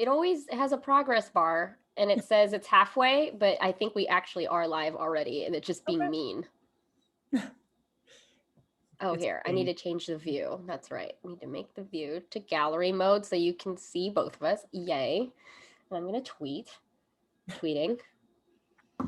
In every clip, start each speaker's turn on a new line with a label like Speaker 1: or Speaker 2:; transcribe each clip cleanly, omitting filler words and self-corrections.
Speaker 1: It always has a progress bar and it says it's halfway, but I think we actually are live already and it's just being mean. Oh, here, I need to change the view. That's right. I need to make the view to gallery mode so you can see both of us. Yay. And I'm going to tweeting. All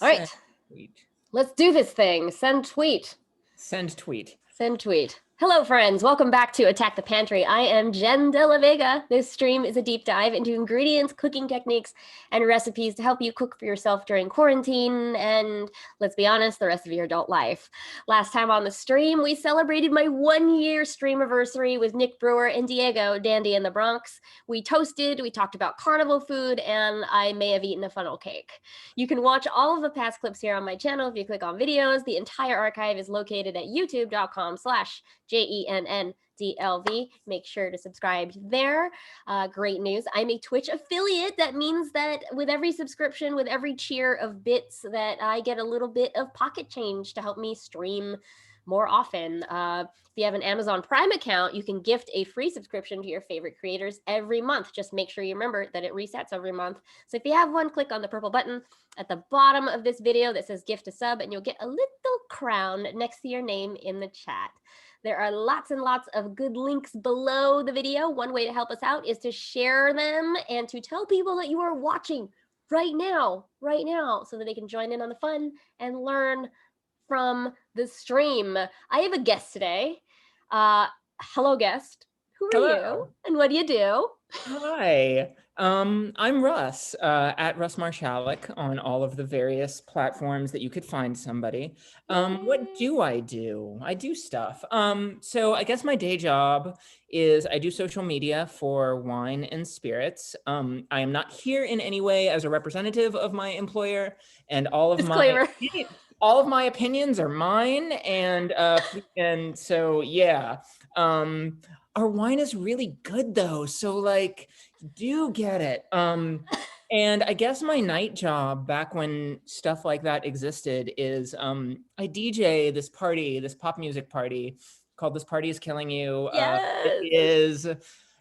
Speaker 1: right.
Speaker 2: Tweet.
Speaker 1: Let's do this thing. Send tweet.
Speaker 2: Send tweet.
Speaker 1: Send tweet. Hello, friends. Welcome back to Attack the Pantry. I am Jenn de la Vega. This stream is a deep dive into ingredients, cooking techniques, and recipes to help you cook for yourself during quarantine and, let's be honest, the rest of your adult life. Last time on the stream, we celebrated my 1-year streamiversary with Nick Brewer and Diego, Dandy in the Bronx. We toasted, we talked about carnival food, and I may have eaten a funnel cake. You can watch all of the past clips here on my channel if you click on videos. The entire archive is located at youtube.com/JENNDLV. Make sure to subscribe there. Great news. I'm a Twitch affiliate. That means that with every subscription, with every cheer of bits, that I get a little bit of pocket change to help me stream more often. If you have an Amazon Prime account, you can gift a free subscription to your favorite creators every month. Just make sure you remember that it resets every month. So if you have one, click on the purple button at the bottom of this video that says gift a sub, and you'll get a little crown next to your name in the chat. There are lots and lots of good links below the video. One way to help us out is to share them and to tell people that you are watching right now, so that they can join in on the fun and learn from the stream. I have a guest today. Hello, guest. Who are you and what do you do?
Speaker 2: Hi, I'm Russ, at Russ Marshalek on all of the various platforms that you could find somebody. What do? I do stuff. So I guess my day job is I do social media for wine and spirits. I am not here in any way as a representative of my employer, and all of my opinions are mine, and so yeah. Our wine is really good though, so like, do get it. And I guess my night job back when stuff like that existed is I DJ this party, this pop music party called "This Party Is Killing You."
Speaker 1: Yes.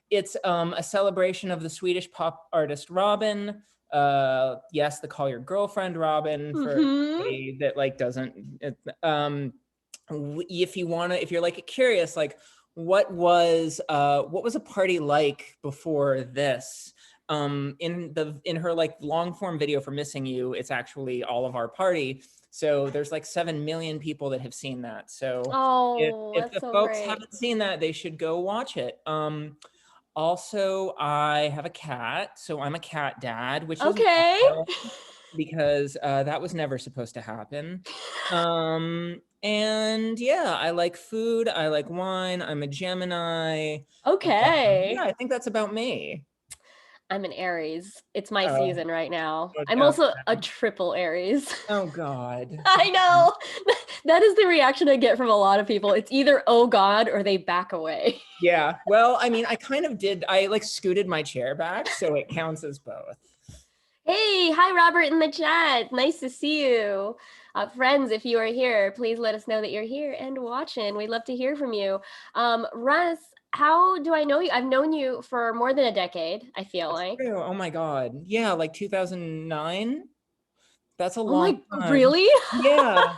Speaker 2: It's a celebration of the Swedish pop artist Robin. Yes, the Call Your Girlfriend Robin, for anybody that like doesn't. If you're like curious, like what was a party like before this? In her like long form video for Missing You, it's actually all of our party. So there's like 7 million people that have seen that. So if the folks haven't seen that, they should go watch it. Also, I have a cat, so I'm a cat dad, which is wild because that was never supposed to happen. And yeah, I like food, I like wine, I'm a Gemini. Yeah, I think that's about me.
Speaker 1: I'm an Aries. It's my season right now. I'm also a triple Aries.
Speaker 2: Oh God.
Speaker 1: I know. That is the reaction I get from a lot of people. It's either, oh God, or they back away.
Speaker 2: Yeah, well, I mean, I kind of did. I like scooted my chair back, so it counts as both.
Speaker 1: Hey, hi Robert in the chat. Nice to see you. Friends, if you are here, please let us know that you're here and watching. We'd love to hear from you. Russ, how do I know you? I've known you for more than a decade, I feel like.
Speaker 2: True. Oh my God. Yeah, like 2009. That's a long time.
Speaker 1: Really?
Speaker 2: Yeah.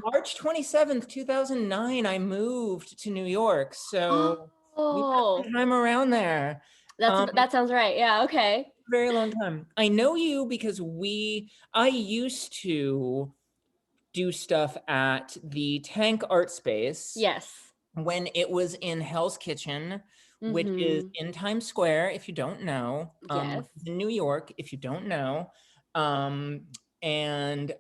Speaker 2: March 27th, 2009, I moved to New York. So we had some time around there.
Speaker 1: That sounds right. Yeah, okay.
Speaker 2: Very long time. I know you because I used to do stuff at the Tank Art Space.
Speaker 1: Yes.
Speaker 2: When it was in Hell's Kitchen, which is in Times Square, if you don't know.
Speaker 1: Yes.
Speaker 2: In New York, if you don't know. And and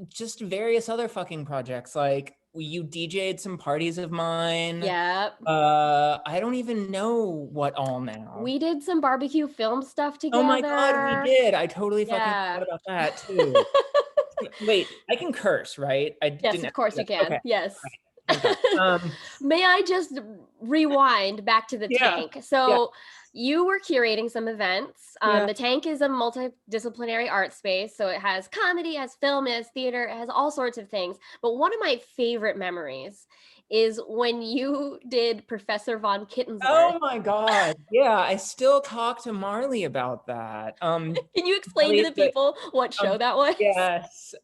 Speaker 2: just various other fucking projects. Like you DJ'd some parties of mine.
Speaker 1: Yeah.
Speaker 2: I don't even know what all now.
Speaker 1: We did some barbecue film stuff together.
Speaker 2: Oh my God, we did. I totally fucking forgot about that too. Wait, I can curse, right?
Speaker 1: Yes, of course you can.
Speaker 2: Okay.
Speaker 1: Yes. Right. May I just rewind back to the Tank? So you were curating some events. The Tank is a multidisciplinary art space. So it has comedy, it has film, it has theater, it has all sorts of things. But one of my favorite memories is when you did Professor Von Kittensworth.
Speaker 2: Oh my God. Yeah, I still talk to Marley about that.
Speaker 1: Can you explain
Speaker 2: Marley
Speaker 1: to
Speaker 2: is
Speaker 1: the people what show that was?
Speaker 2: Yes.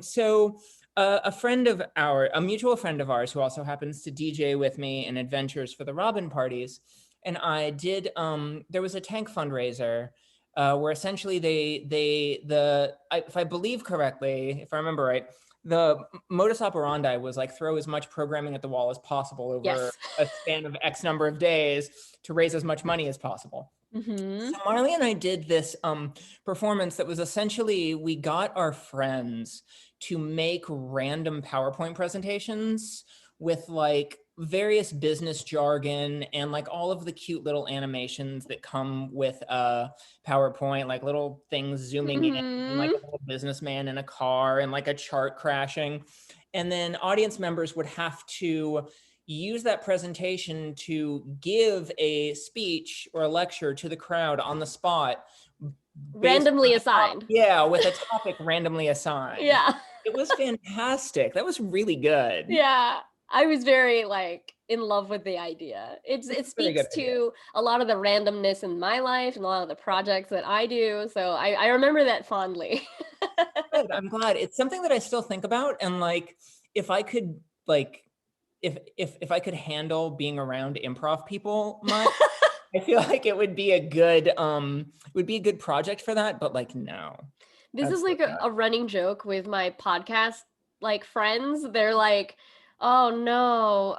Speaker 2: So a mutual friend of ours who also happens to DJ with me in Adventures for the Robin parties, and I did. There was a tank fundraiser where essentially if I believe correctly, if I remember right, the modus operandi was like throw as much programming at the wall as possible over a span of X number of days to raise as much money as possible.
Speaker 1: Mm-hmm.
Speaker 2: So Marley and I did this performance that was essentially, we got our friends to make random PowerPoint presentations with like various business jargon and like all of the cute little animations that come with PowerPoint, like little things zooming in and like a little businessman in a car and like a chart crashing. And then audience members would have to use that presentation to give a speech or a lecture to the crowd on the spot.
Speaker 1: Randomly assigned.
Speaker 2: Yeah, with a topic randomly assigned.
Speaker 1: Yeah.
Speaker 2: It was fantastic. That was really good.
Speaker 1: Yeah. I was very like in love with the idea. It speaks to a lot of the randomness in my life and a lot of the projects that I do. So I remember that fondly.
Speaker 2: Good. I'm glad. It's something that I still think about. And like, if I could like, if I could handle being around improv people much, I feel like it would be a good project for that. But like, no.
Speaker 1: This is like a running joke with my podcast like friends. They're like, oh no,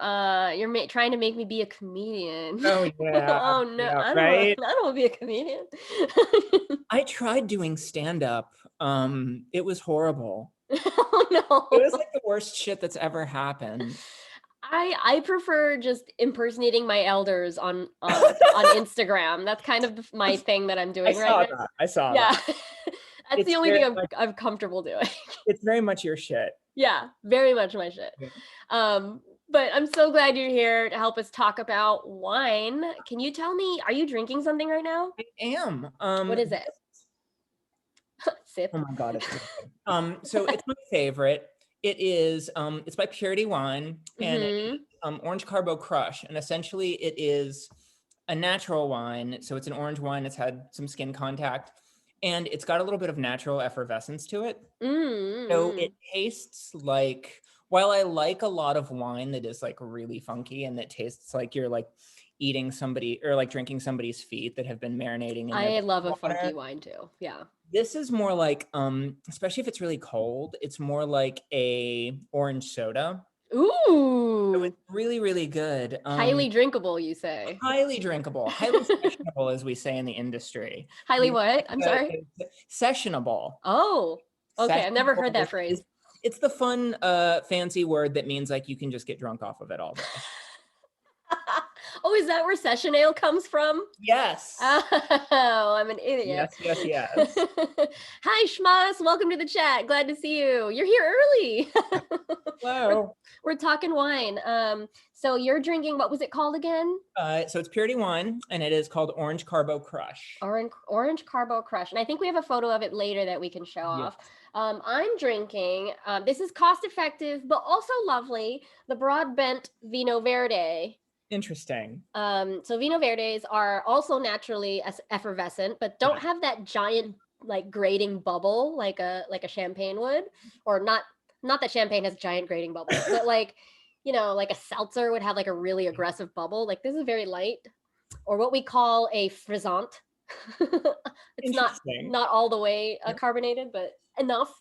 Speaker 1: you're trying to make me be a comedian.
Speaker 2: Oh yeah.
Speaker 1: Oh no,
Speaker 2: yeah,
Speaker 1: I don't want to be a comedian.
Speaker 2: I tried doing stand-up. It was horrible.
Speaker 1: Oh no.
Speaker 2: It was like the worst shit that's ever happened.
Speaker 1: I prefer just impersonating my elders on Instagram. That's kind of my thing that I'm doing right now.
Speaker 2: I saw that.
Speaker 1: That's the only thing I'm comfortable doing.
Speaker 2: It's very much your shit.
Speaker 1: Yeah, very much my shit. Yeah. But I'm so glad you're here to help us talk about wine. Can you tell me, are you drinking something right now?
Speaker 2: I am.
Speaker 1: What is it? Sip.
Speaker 2: Oh my God, it's good. So it's my favorite. It is, it's by Purity Wine, and it's, Orange Carbo Crush. And essentially it is a natural wine. So it's an orange wine that's had some skin contact, and it's got a little bit of natural effervescence to it. So it tastes like, while I like a lot of wine that is like really funky and that tastes like you're like eating somebody or like drinking somebody's feet that have been marinating.
Speaker 1: I love a funky wine too. Yeah.
Speaker 2: This is more like, especially if it's really cold, it's more like a orange soda.
Speaker 1: Ooh.
Speaker 2: So it's really, really good.
Speaker 1: Highly drinkable, you say?
Speaker 2: Highly drinkable. Highly sessionable, as we say in the industry.
Speaker 1: Highly what? I'm sorry?
Speaker 2: Sessionable.
Speaker 1: Oh, okay. I've never heard that phrase.
Speaker 2: It's the fun, fancy word that means like you can just get drunk off of it all day.
Speaker 1: Oh, is that where session ale comes from?
Speaker 2: Yes.
Speaker 1: Oh, I'm an idiot.
Speaker 2: Yes.
Speaker 1: Hi, Schmas. Welcome to the chat. Glad to see you. You're here early.
Speaker 2: Hello.
Speaker 1: We're talking wine. So you're drinking, what was it called again?
Speaker 2: So it's Purity Wine, and it is called Orange Carbo Crush.
Speaker 1: Orange Carbo Crush. And I think we have a photo of it later that we can show off. I'm drinking, this is cost effective, but also lovely, the Broadbent Vino Verde.
Speaker 2: Interesting.
Speaker 1: So Vino Verdes are also naturally effervescent, but don't have that giant like grating bubble like a champagne would, or not that champagne has giant grating bubbles, but like, you know, like a seltzer would have like a really aggressive bubble. Like this is very light, or what we call a frisant. It's not all the way carbonated, but enough.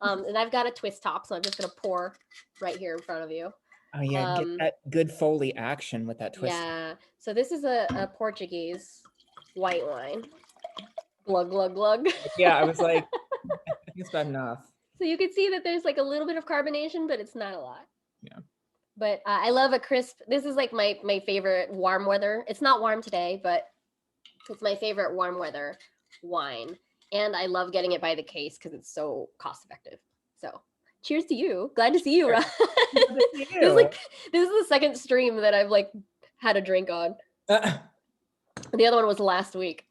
Speaker 1: And I've got a twist top, so I'm just gonna pour right here in front of you.
Speaker 2: Oh yeah, get that good Foley action with that twist.
Speaker 1: Yeah, so this is a Portuguese white wine. Glug, glug, glug.
Speaker 2: Yeah, I was like, I think it's about enough.
Speaker 1: So you can see that there's like a little bit of carbonation, but it's not a lot.
Speaker 2: Yeah.
Speaker 1: But I love a crisp, this is like my favorite warm weather. It's not warm today, but it's my favorite warm weather wine. And I love getting it by the case because it's so cost effective. So cheers to you. Glad to see you, Russ. This is the second stream that I've like had a drink on. The other one was last week.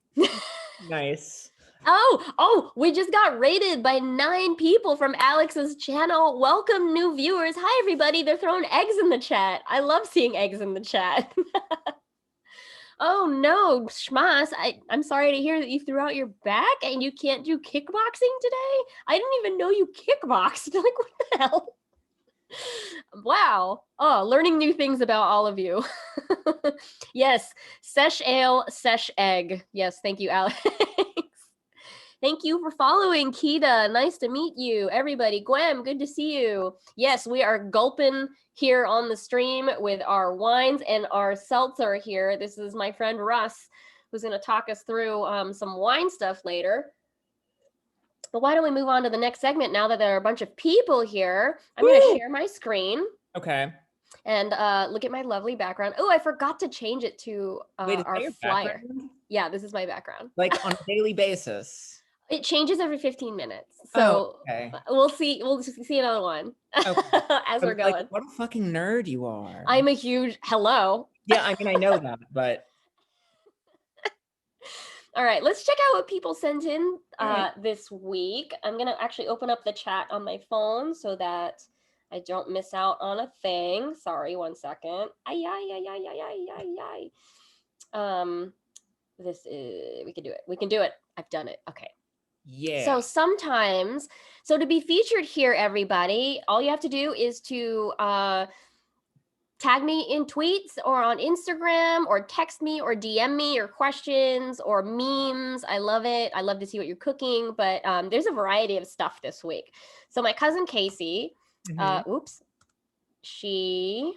Speaker 2: Nice.
Speaker 1: Oh, we just got rated by 9 people from Alex's channel. Welcome, new viewers. Hi, everybody. They're throwing eggs in the chat. I love seeing eggs in the chat. Oh, no, Schmas. I'm sorry to hear that you threw out your back and you can't do kickboxing today. I didn't even know you kickboxed. Like, what the hell? Wow. Oh, learning new things about all of you. Yes, sesh ale, sesh egg. Yes, thank you, Alex. Thank you for following, Kita. Nice to meet you. Everybody, Gwem, good to see you. Yes, we are gulping here on the stream with our wines and our seltzer here. This is my friend Russ, who's going to talk us through some wine stuff later. But why don't we move on to the next segment now that there are a bunch of people here? I'm going to share my screen.
Speaker 2: Okay.
Speaker 1: And look at my lovely background. Oh, I forgot to change it to
Speaker 2: Wait, is
Speaker 1: our
Speaker 2: that your
Speaker 1: flyer.
Speaker 2: background?
Speaker 1: Yeah, this is my background.
Speaker 2: Like on a daily basis?
Speaker 1: It changes every 15 minutes. So
Speaker 2: okay.
Speaker 1: We'll see another one
Speaker 2: Okay.
Speaker 1: as we're going.
Speaker 2: Like, what a fucking nerd you are.
Speaker 1: I'm a huge hello.
Speaker 2: Yeah, I mean, I know that, but.
Speaker 1: All right, let's check out what people sent in this week. I'm going to actually open up the chat on my phone so that I don't miss out on a thing. Sorry, one second. This is, we can do it. We can do it. I've done it. Okay.
Speaker 2: Yeah.
Speaker 1: So sometimes, to be featured here, everybody, all you have to do is to tag me in tweets or on Instagram or text me or DM me your questions or memes. I love it. I love to see what you're cooking, but there's a variety of stuff this week. So my cousin Casey, she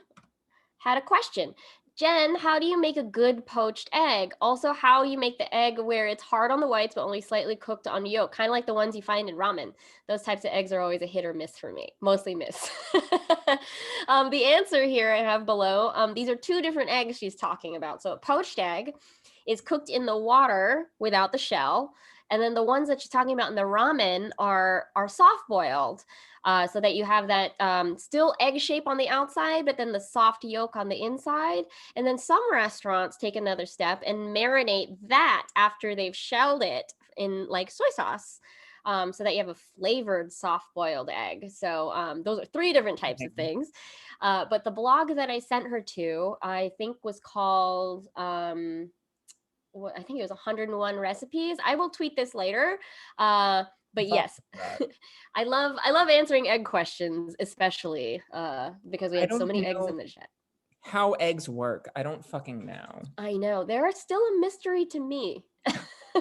Speaker 1: had a question. Jen, how do you make a good poached egg? Also, how you make the egg where it's hard on the whites but only slightly cooked on yolk, kind of like the ones you find in ramen. Those types of eggs are always a hit or miss for me, mostly miss. The answer here I have below. These are 2 different eggs she's talking about. So a poached egg is cooked in the water without the shell. And then the ones that she's talking about in the ramen are soft boiled. So that you have that still egg shape on the outside, but then the soft yolk on the inside. And then some restaurants take another step and marinate that after they've shelled it in like soy sauce, so that you have a flavored soft boiled egg. So those are 3 different types of things. But the blog that I sent her to, I think was called... I think it was 101 recipes. I will tweet this later. But yes, I love answering egg questions, especially because we had so many eggs in the chat.
Speaker 2: How eggs work, I don't fucking know.
Speaker 1: I know, they're still a mystery to me.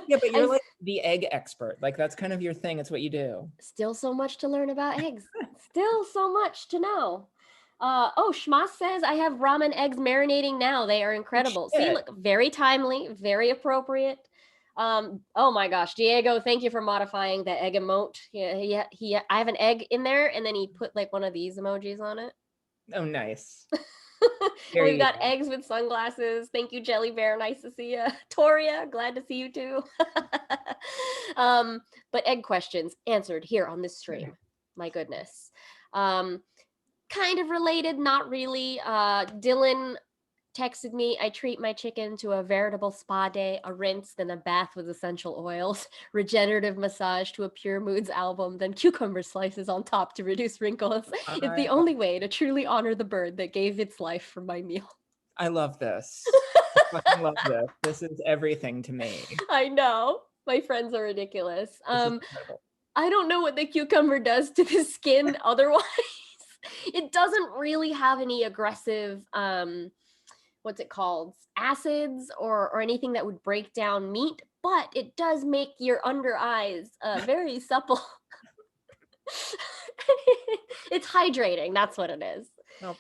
Speaker 2: Yeah, but you're like the egg expert. Like that's kind of your thing. It's what you do.
Speaker 1: Still so much to learn about eggs. Still so much to know. Schmas says, I have ramen eggs marinating now. They are incredible. See, look, very timely, very appropriate. Oh my gosh, Diego, thank you for modifying the egg emote. Yeah, I have an egg in there, and then he put like one of these emojis on it.
Speaker 2: Oh, nice.
Speaker 1: We've got eggs with sunglasses. Thank you, Jelly Bear. Nice to see you. Toria, glad to see you too. But egg questions answered here on this stream. My goodness. Kind of related, not really. Dylan texted me, I treat my chicken to a veritable spa day, a rinse, then a bath with essential oils, regenerative massage to a Pure Moods album, then cucumber slices on top to reduce wrinkles. It's the only way to truly honor the bird that gave its life for my meal.
Speaker 2: I love this. I fucking love this. This is everything to me.
Speaker 1: I know. My friends are ridiculous. I don't know what the cucumber does to the skin otherwise. It doesn't really have any aggressive, what's it called? Acids or anything that would break down meat, but it does make your under eyes very supple. It's hydrating. That's what it is. Nope.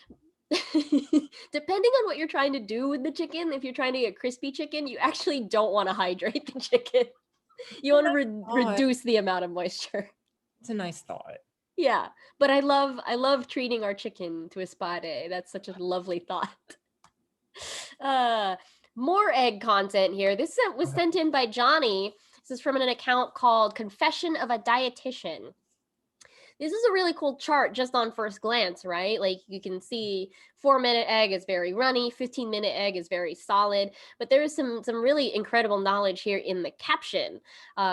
Speaker 1: Depending on what you're trying to do with the chicken, if you're trying to get crispy chicken, you actually don't want to hydrate the chicken. You want to reduce the amount of moisture.
Speaker 2: It's a nice thought.
Speaker 1: Yeah, but I love treating our chicken to a spa day. That's such a lovely thought. More egg content here. This was sent in by Johnny. This is from an account called Confession of a Dietitian. This is a really cool chart just on first glance, right? Like you can see 4-minute egg is very runny, 15-minute egg is very solid, but there is some really incredible knowledge here in the caption.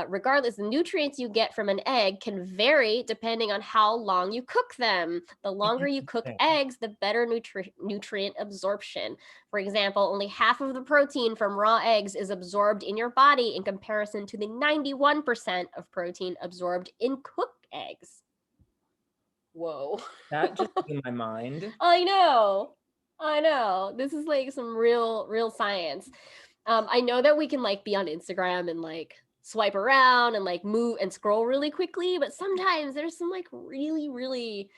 Speaker 1: Regardless, the nutrients you get from an egg can vary depending on how long you cook them. The longer you cook eggs, the better nutrient absorption. For example, only half of the protein from raw eggs is absorbed in your body in comparison to the 91% of protein absorbed in cooked eggs. Whoa.
Speaker 2: That just blew my mind.
Speaker 1: I know. This is like some real science. I know that we can like be on Instagram and like swipe around and like move and scroll really quickly, but sometimes there's some like really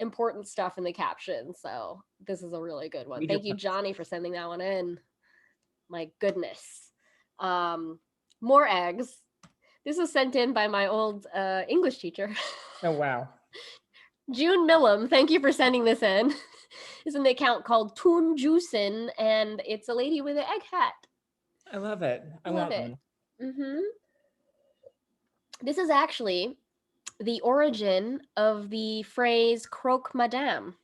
Speaker 1: important stuff in the caption. So this is a really good one. Thank you, Johnny, for sending that one in. My goodness. More eggs. This was sent in by my old English teacher.
Speaker 2: Oh, wow.
Speaker 1: June Millum, thank you for sending this in. It's an account called Toon Juicin, and it's a lady with an egg hat.
Speaker 2: I love it. I want it.
Speaker 1: Mm-hmm. This is actually the origin of the phrase croque madame.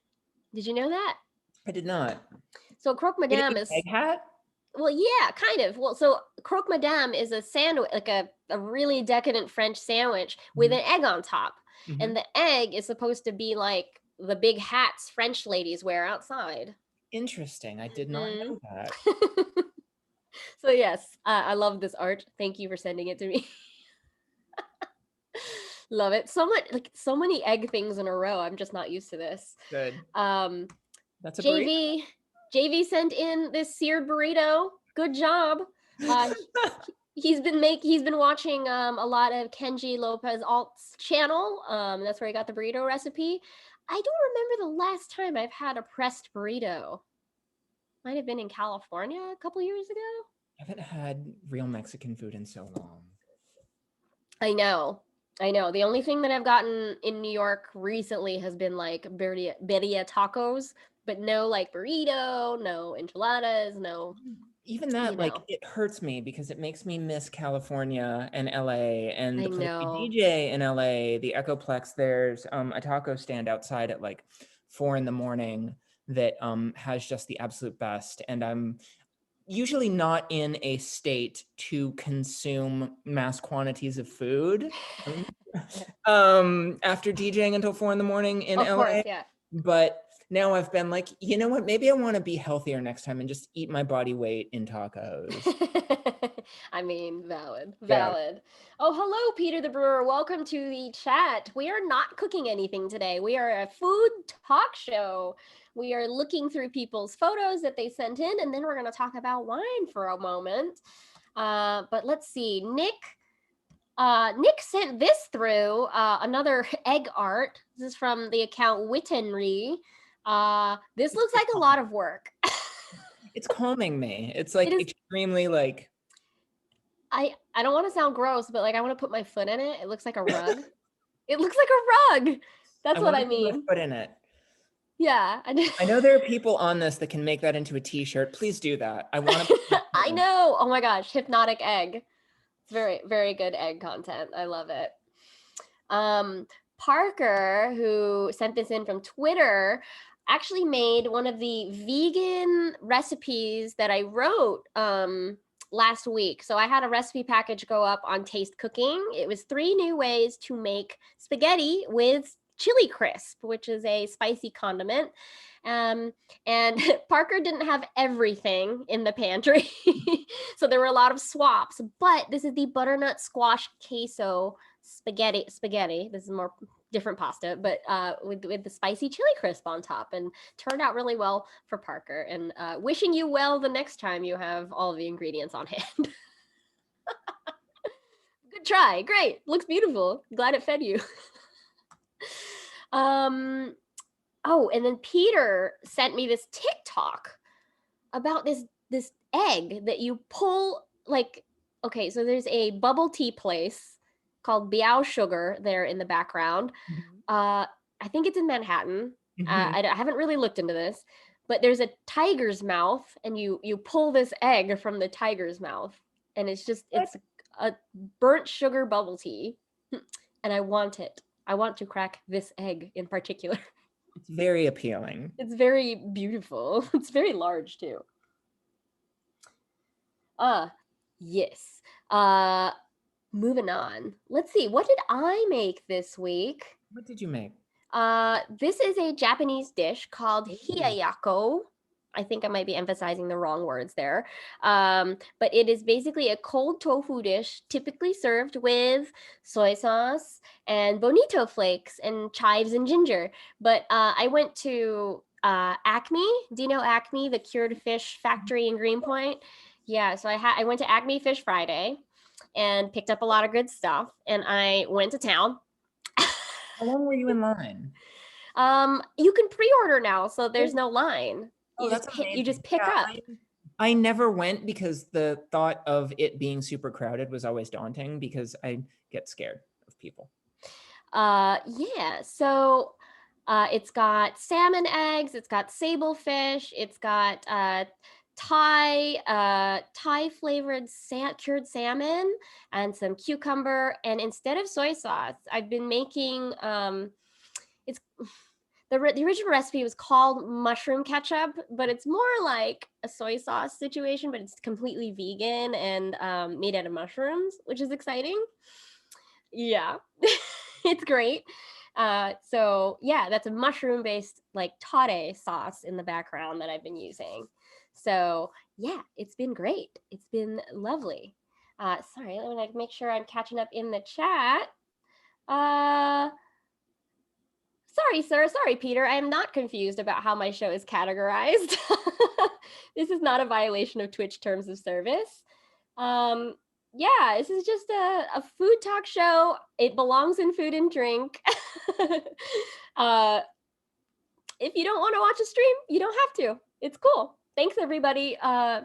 Speaker 1: Did you know that?
Speaker 2: I did not.
Speaker 1: So croque madame is
Speaker 2: egg hat?
Speaker 1: Well, yeah, kind of. Well, so croque madame is a sandwich, like a really decadent French sandwich with an egg on top. Mm-hmm. And the egg is supposed to be like the big hats French ladies wear outside.
Speaker 2: Interesting. I did not know that.
Speaker 1: So yes, I love this art. Thank you for sending it to me. Love it. So many egg things in a row. I'm just not used to this.
Speaker 2: Good.
Speaker 1: That's a JV. JV sent in this seared burrito. Good job. He's been watching a lot of Kenji Lopez Alt's channel. That's where he got the burrito recipe. I don't remember the last time I've had a pressed burrito. Might have been in California a couple years ago.
Speaker 2: I haven't had real Mexican food in so long.
Speaker 1: I know. The only thing that I've gotten in New York recently has been like birria tacos, but no like burrito, no enchiladas, no.
Speaker 2: Even that, like, it hurts me because it makes me miss California and LA and the place we DJ in LA, the Echoplex. There's a taco stand outside at like 4 a.m. that has just the absolute best. And I'm usually not in a state to consume mass quantities of food after DJing until 4 a.m. in LA.
Speaker 1: Course, yeah.
Speaker 2: But now I've been like, you know what? Maybe I want to be healthier next time and just eat my body weight in tacos.
Speaker 1: I mean, valid.
Speaker 2: Yeah.
Speaker 1: Oh, hello, Peter the Brewer. Welcome to the chat. We are not cooking anything today. We are a food talk show. We are looking through people's photos that they sent in, and then we're going to talk about wine for a moment. But let's see. Nick sent this through, another egg art. This is from the account Wittenry. This looks like a lot of work.
Speaker 2: It's calming me. It's like extremely like.
Speaker 1: I don't want to sound gross, but like I want to put my foot in it. It looks like a rug. It looks like a rug. That's what I mean.
Speaker 2: Put in it.
Speaker 1: Yeah.
Speaker 2: I know there are people on this that can make that into a t-shirt. Please do that. I want to.
Speaker 1: I know. Oh my gosh. Hypnotic egg. It's very, very good egg content. I love it. Parker, who sent this in from Twitter, actually made one of the vegan recipes that I wrote last week. So I had a recipe package go up on Taste Cooking. It was 3 new ways to make spaghetti with chili crisp, which is a spicy condiment. And Parker didn't have everything in the pantry. So there were a lot of swaps, but this is the butternut squash queso spaghetti. This is more different pasta, but with the spicy chili crisp on top, and turned out really well for Parker. And wishing you well the next time you have all of the ingredients on hand. Good try. Great. Looks beautiful. Glad it fed you. Oh, and then Peter sent me this TikTok about this egg that you pull, like, okay, so there's a bubble tea place called Biao Sugar there in the background. I think it's in Manhattan. I haven't really looked into this, but there's a tiger's mouth, and you pull this egg from the tiger's mouth, and it's a burnt sugar bubble tea, and I want it. I want to crack this egg in particular.
Speaker 2: It's very appealing.
Speaker 1: It's very beautiful. It's very large too. Yes. Moving on. Let's see. What did I make this week?
Speaker 2: What did you make?
Speaker 1: This is a Japanese dish called
Speaker 2: Ooh.
Speaker 1: hiyayako. I think I might be emphasizing the wrong words there. But it is basically a cold tofu dish, typically served with soy sauce and bonito flakes and chives and ginger. But I went to Acme. Do you know Acme, the cured fish factory in Greenpoint? Yeah, so I went to Acme Fish Friday and picked up a lot of good stuff. And I went to town.
Speaker 2: How long were you in line?
Speaker 1: You can pre-order now, so there's no line.
Speaker 2: Oh, that's amazing.
Speaker 1: You just pick up.
Speaker 2: I never went because the thought of it being super crowded was always daunting because I get scared of people.
Speaker 1: Yeah. So it's got salmon eggs, it's got sable fish, it's got Thai flavored cured salmon and some cucumber. And instead of soy sauce, I've been making it's the original recipe was called mushroom ketchup, but it's more like a soy sauce situation, but it's completely vegan and made out of mushrooms, which is exciting. Yeah, it's great. So yeah, that's a mushroom based like tare sauce in the background that I've been using. So yeah, it's been great. It's been lovely. Sorry, let me make sure I'm catching up in the chat. Sorry, sir. Sorry, Peter. I am not confused about how my show is categorized. This is not a violation of Twitch terms of service. Yeah, this is just a food talk show. It belongs in food and drink. If you don't want to watch a stream, you don't have to. It's cool. Thanks, everybody,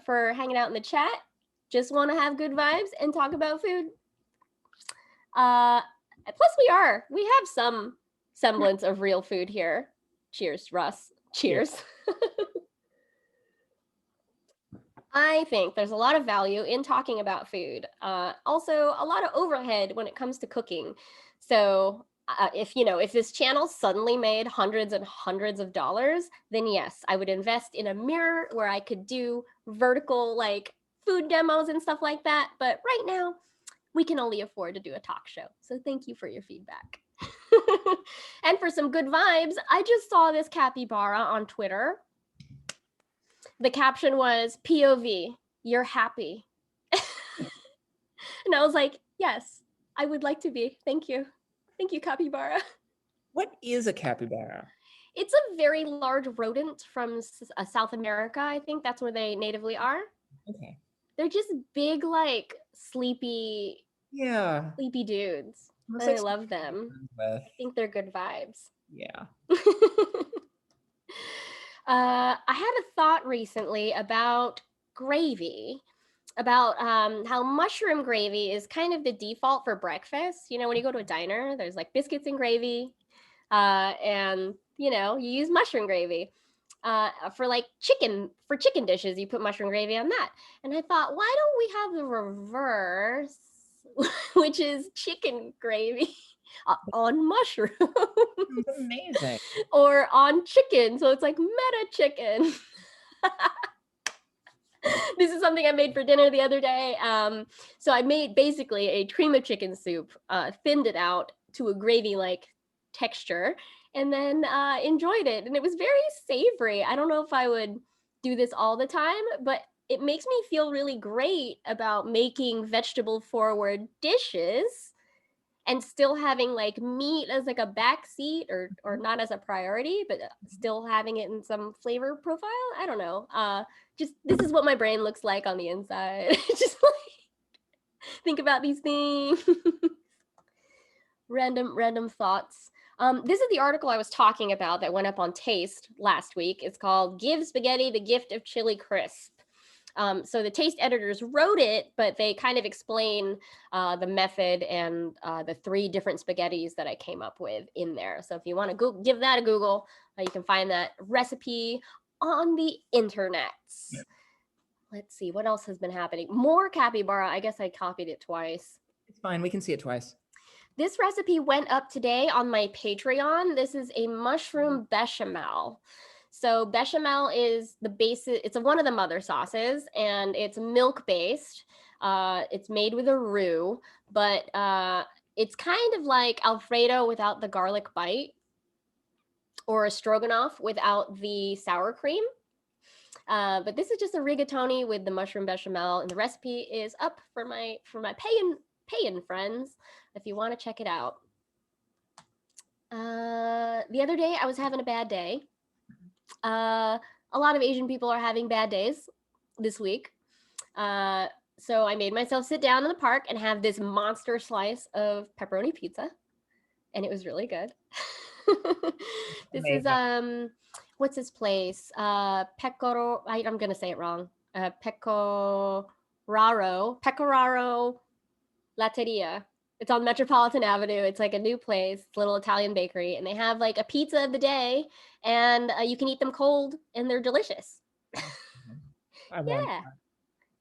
Speaker 1: for hanging out in the chat. Just want to have good vibes and talk about food. Plus, we have some semblance of real food here. Cheers, Russ. Cheers. I think there's a lot of value in talking about food. Also, a lot of overhead when it comes to cooking. So if this channel suddenly made hundreds and hundreds of dollars, then yes, I would invest in a mirror where I could do vertical like food demos and stuff like that. But right now, we can only afford to do a talk show. So thank you for your feedback. And for some good vibes, I just saw this capybara on Twitter. The caption was POV, you're happy. And I was like, yes, I would like to be. Thank you. Thank you, capybara.
Speaker 2: What is a capybara?
Speaker 1: It's a very large rodent from South America. I think that's where they natively are.
Speaker 2: Okay.
Speaker 1: They're just big, like sleepy dudes. I love them. I think they're good vibes.
Speaker 2: Yeah.
Speaker 1: I had a thought recently about gravy, about how mushroom gravy is kind of the default for breakfast. You know, when you go to a diner, there's like biscuits and gravy, and you use mushroom gravy. For chicken dishes, you put mushroom gravy on that. And I thought, why don't we have the reverse, which is chicken gravy on mushroom?
Speaker 2: Amazing.
Speaker 1: Or on chicken, so it's like meta chicken. This is something I made for dinner the other day. So I made basically a cream of chicken soup, thinned it out to a gravy-like texture, and then enjoyed it. And it was very savory. I don't know if I would do this all the time, but it makes me feel really great about making vegetable-forward dishes and still having like meat as like a backseat or not as a priority, but still having it in some flavor profile. I don't know. Just this is what my brain looks like on the inside. Just like think about these things. Random thoughts. This is the article I was talking about that went up on Taste last week. It's called "Give Spaghetti the Gift of Chili Crisp." So the Taste editors wrote it, but they kind of explain the method and the 3 different spaghettis that I came up with in there. So if you want to give that a Google, you can find that recipe on the internet. Yep. Let's see, what else has been happening? More capybara. I guess I copied it twice.
Speaker 2: It's fine. We can see it twice.
Speaker 1: This recipe went up today on my Patreon. This is a mushroom bechamel. So bechamel is the basic, it's one of the mother sauces, and it's milk based. It's made with a roux, but it's kind of like Alfredo without the garlic bite, or a stroganoff without the sour cream. But this is just a rigatoni with the mushroom bechamel, and the recipe is up for my pagan friends if you want to check it out. The other day I was having a bad day. A lot of Asian people are having bad days this week. So I made myself sit down in the park and have this monster slice of pepperoni pizza, and it was really good. This
Speaker 2: Amazing.
Speaker 1: is what's this place? Pecoro. I'm gonna say it wrong. Pecoraro Latteria. It's on Metropolitan Avenue. It's like a new place, little Italian bakery, and they have like a pizza of the day, and you can eat them cold, and they're delicious.
Speaker 2: I want
Speaker 1: Yeah,
Speaker 2: that.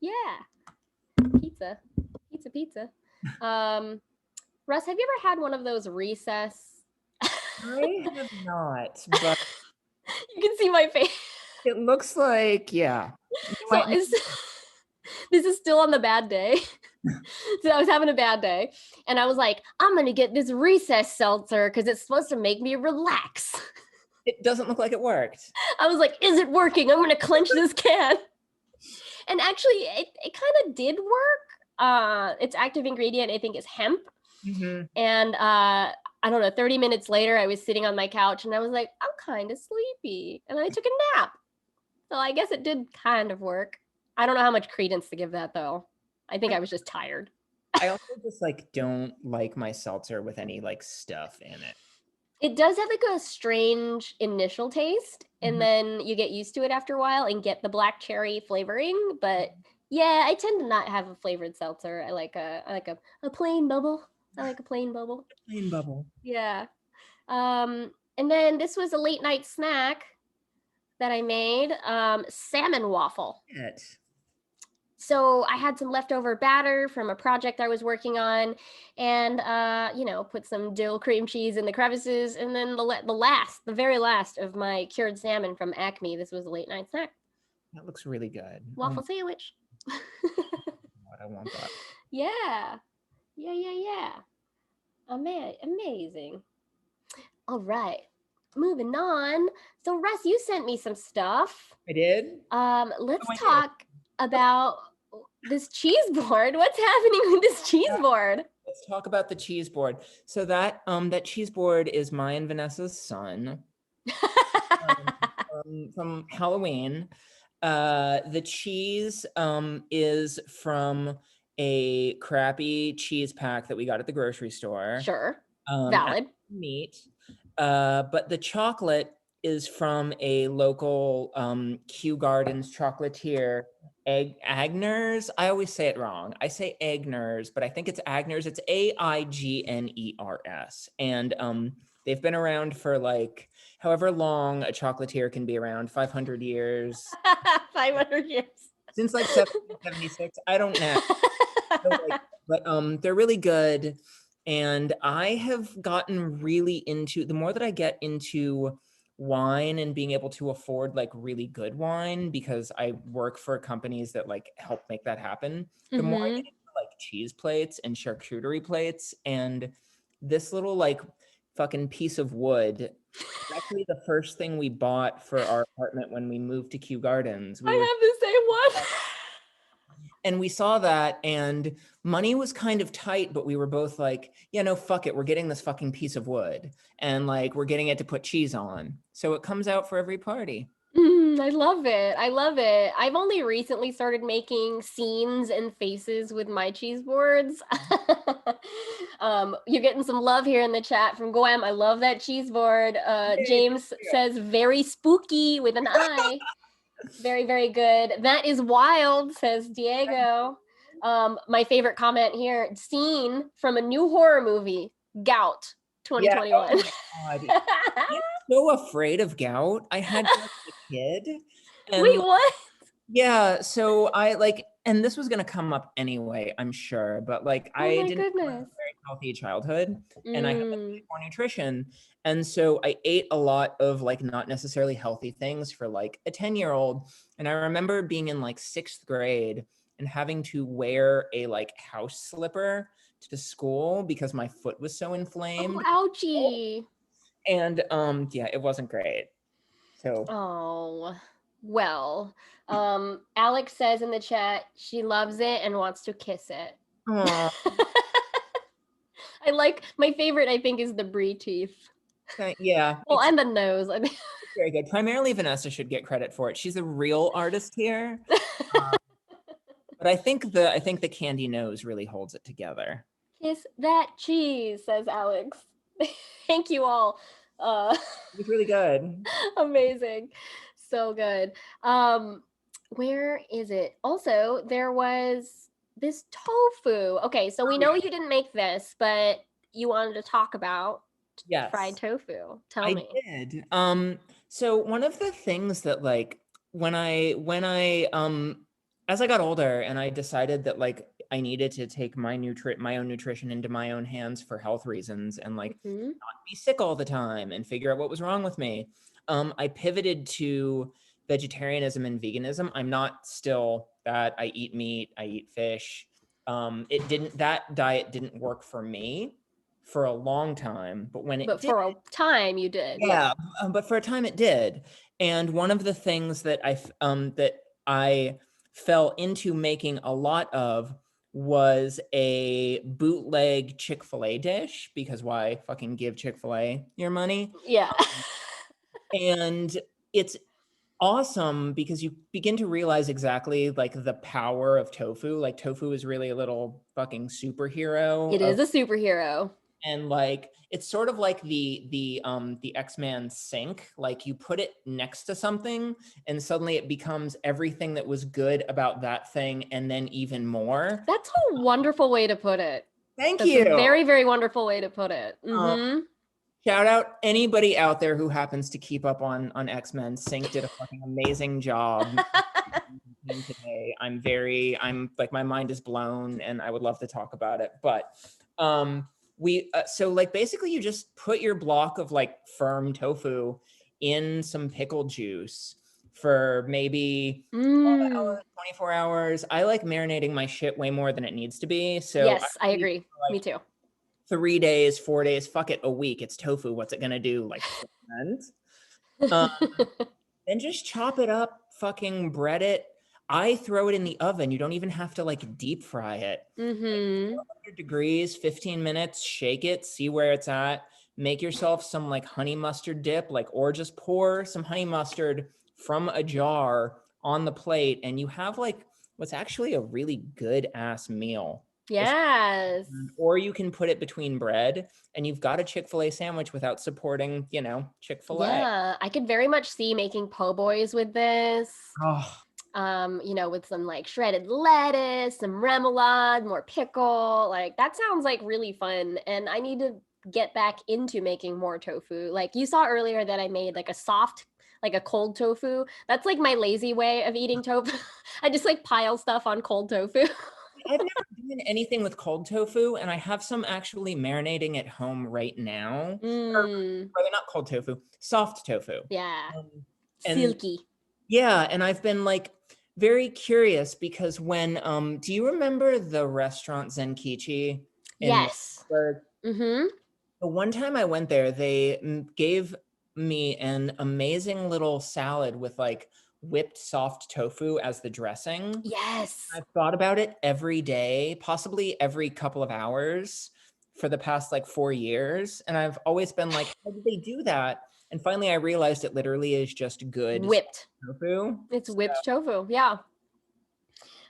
Speaker 1: yeah. Pizza. Russ, have you ever had one of those recess?
Speaker 2: I have not, but
Speaker 1: You can see my face.
Speaker 2: it looks like, yeah.
Speaker 1: So this is still on the bad day. So I was having a bad day, and I was like, I'm gonna get this recess seltzer because it's supposed to make me relax.
Speaker 2: It doesn't look like it worked.
Speaker 1: I was like, is it working? I'm gonna clench this can. And actually, it kind of did work. Its active ingredient, I think, is hemp.
Speaker 2: Mm-hmm.
Speaker 1: And I don't know, 30 minutes later, I was sitting on my couch and I was like, I'm kind of sleepy. And then I took a nap. So I guess it did kind of work. I don't know how much credence to give that, though. I think I was just tired.
Speaker 2: I also just like don't like my seltzer with any like stuff in it.
Speaker 1: It does have like a strange initial taste, and
Speaker 2: Mhm.
Speaker 1: then you get used to it after a while and get the black cherry flavoring. But yeah, I tend to not have a flavored seltzer. I like a plain bubble. I like a plain bubble.
Speaker 2: Plain bubble.
Speaker 1: Yeah. And then this was a late night snack that I made. Salmon waffle.
Speaker 2: It.
Speaker 1: So I had some leftover batter from a project I was working on, and put some dill cream cheese in the crevices, and then the very last of my cured salmon from Acme. This was a late night snack.
Speaker 2: That looks really good.
Speaker 1: Waffle sandwich.
Speaker 2: God, I want that.
Speaker 1: Yeah. Amazing. All right. Moving on. So Russ, you sent me some stuff.
Speaker 2: I did.
Speaker 1: Let's
Speaker 2: I did.
Speaker 1: talk about this cheese board. What's happening with this cheese board?
Speaker 2: Let's talk about the cheese board. So that cheese board is my and Vanessa's son from Halloween. The cheese is from a crappy cheese pack that we got at the grocery store.
Speaker 1: Sure. Valid.
Speaker 2: Meat. But the chocolate is from a local Kew Gardens chocolatier, Agners. I always say it wrong. I say Agners, but I think it's Agners. It's Aigners. And they've been around for like however long a chocolatier can be around, 500 years.
Speaker 1: 500 years.
Speaker 2: Since like 1776. I don't know. But they're really good. And I have gotten really into, the more that I get into wine and being able to afford like really good wine, because I work for companies that like help make that happen, the more I get into like cheese plates and charcuterie plates. And this little like fucking piece of wood is actually the first thing we bought for our apartment when we moved to Kew Gardens.
Speaker 1: I have the same one.
Speaker 2: And we saw that, and money was kind of tight, but we were both like, yeah, no, fuck it. We're getting this fucking piece of wood, and like, we're getting it to put cheese on. So it comes out for every party.
Speaker 1: I love it. I've only recently started making scenes and faces with my cheese boards. You're getting some love here in the chat from Guam. I love that cheese board. James says very spooky with an eye. Very, very good. That is wild, says Diego. My favorite comment here, scene from a new horror movie, Gout, 2021.
Speaker 2: Yeah, oh my God. I'm so afraid of gout. I had gout as a kid. And
Speaker 1: wait, what?
Speaker 2: Yeah, so I like, and this was gonna come up anyway, I'm sure, but like I didn't have a very healthy childhood, and I had like,
Speaker 1: Mm.
Speaker 2: more nutrition. And so I ate a lot of like not necessarily healthy things for like a 10-year-old. And I remember being in like 6th grade and having to wear a like house slipper to school because my foot was so
Speaker 1: Oh,
Speaker 2: inflamed.
Speaker 1: ouchie.
Speaker 2: And yeah, it wasn't great. So
Speaker 1: Oh, well. Alex says in the chat she loves it and wants to kiss it.
Speaker 2: aw,
Speaker 1: I like my favorite, I think, is the brie teeth.
Speaker 2: yeah,
Speaker 1: Well,
Speaker 2: it's
Speaker 1: and the nose. I mean,
Speaker 2: very good. Primarily Vanessa should get credit for it. She's a real artist here. Uh, but I think the candy nose really holds it together.
Speaker 1: kiss that cheese, says Alex. Thank you all. Uh,
Speaker 2: It was really good.
Speaker 1: amazing. So good. Um, where is it? Also, there was this tofu. Okay, so we
Speaker 2: Oh,
Speaker 1: know
Speaker 2: yeah.
Speaker 1: you didn't make this, but you wanted to talk about fried
Speaker 2: Yes,
Speaker 1: tofu. Tell
Speaker 2: I
Speaker 1: me.
Speaker 2: did. So one of the things that like when I as I got older and I decided that like I needed to take my own nutrition into my own hands for health reasons and like
Speaker 1: Mhm.
Speaker 2: not be sick all the time and figure out what was wrong with me. I pivoted to vegetarianism and veganism. I'm not still that. I eat meat, I eat fish. That diet didn't work for me for a long time, but when it
Speaker 1: But
Speaker 2: did,
Speaker 1: for a time you did, yeah.
Speaker 2: yeah, but for a time it did. And one of the things that I fell into making a lot of was a bootleg Chick-fil-A dish because why fucking give Chick-fil-A your money?
Speaker 1: Yeah.
Speaker 2: And it's awesome because you begin to realize exactly like the power of tofu. Like tofu is really a little fucking superhero
Speaker 1: It
Speaker 2: of
Speaker 1: is a superhero.
Speaker 2: and like it's sort of like the X-Men sink. Like you put it next to something and suddenly it becomes everything that was good about that thing and then even more.
Speaker 1: That's a wonderful way to put it.
Speaker 2: Thank
Speaker 1: That's a
Speaker 2: you.
Speaker 1: very, very wonderful way to put it.
Speaker 2: Um,
Speaker 1: Mm-hmm.
Speaker 2: Shout out anybody out there who happens to keep up on X-Men. Sync did a fucking amazing job today. I'm like my mind is blown and I would love to talk about it. But we so like basically you just put your block of like firm tofu in some pickle juice for maybe 12
Speaker 1: Mm.
Speaker 2: hours, 24 hours. I like marinating my shit way more than it needs to be. So I
Speaker 1: Yes, I
Speaker 2: leave it
Speaker 1: agree.
Speaker 2: for
Speaker 1: Me
Speaker 2: like
Speaker 1: too.
Speaker 2: 3 days, 4 days, fuck it, a week. It's tofu. What's it gonna do? Like ferment? Um, then just chop it up, fucking bread it. I throw it in the oven. You don't even have to like deep fry it.
Speaker 1: Mm-hmm.
Speaker 2: 400 degrees, 15 minutes, shake it, see where it's at. Make yourself some like honey mustard dip, like, or just pour some honey mustard from a jar on the plate, and you have like what's actually a really good ass meal.
Speaker 1: Yes.
Speaker 2: Or you can put it between bread and you've got a Chick-fil-A sandwich without supporting, Chick-fil-A.
Speaker 1: Yeah, I could very much see making po' boys with this.
Speaker 2: Oh,
Speaker 1: With some like shredded lettuce, some remoulade, more pickle. Like that sounds like really fun. And I need to get back into making more tofu. Like you saw earlier that I made like a soft, like a cold tofu. That's like my lazy way of eating tofu. I just like pile stuff on cold tofu.
Speaker 2: I've never done anything with cold tofu, and I have some actually marinating at home right now. Or
Speaker 1: Mm,
Speaker 2: rather, not cold tofu, soft tofu.
Speaker 1: yeah.
Speaker 2: Um, and
Speaker 1: Silky.
Speaker 2: yeah, and I've been like very curious because when do you remember the restaurant Zenkichi in
Speaker 1: Yes.
Speaker 2: Williamsburg?
Speaker 1: Mm-hmm.
Speaker 2: The one time I went there, they gave me an amazing little salad with like whipped soft tofu as the dressing.
Speaker 1: Yes.
Speaker 2: I've thought about it every day, possibly every couple of hours for the past like 4 years. And I've always been like, how did they do that? And finally, I realized it literally is just good
Speaker 1: Whipped.
Speaker 2: tofu.
Speaker 1: It's
Speaker 2: So,
Speaker 1: whipped tofu. Yeah.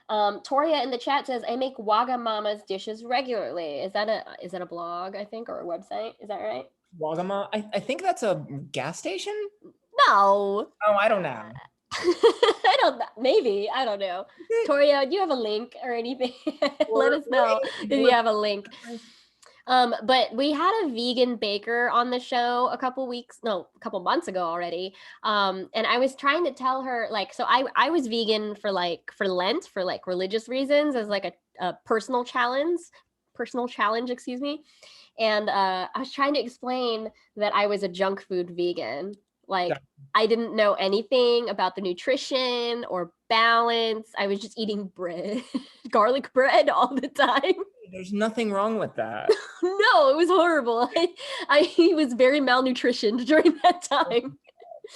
Speaker 1: Toria in the chat says, I make Wagamama's dishes regularly. Is that a blog, I think, or a website? Is that right?
Speaker 2: Wagama, I think that's a gas station.
Speaker 1: No.
Speaker 2: Oh, I don't know.
Speaker 1: I don't know. Maybe. I don't know. Toria, do you have a link or anything? Let us know if you have a link. But we had a vegan baker on the show a couple months ago already. And I was trying to tell her, like, so I was vegan for Lent for like religious reasons as like a personal challenge. personal challenge, excuse me. And I was trying to explain that I was a junk food vegan. Like, I didn't know anything about the nutrition or balance. I was just eating bread, garlic bread all the time.
Speaker 2: There's nothing wrong with that.
Speaker 1: No, it was horrible. I was very malnutritioned during that time.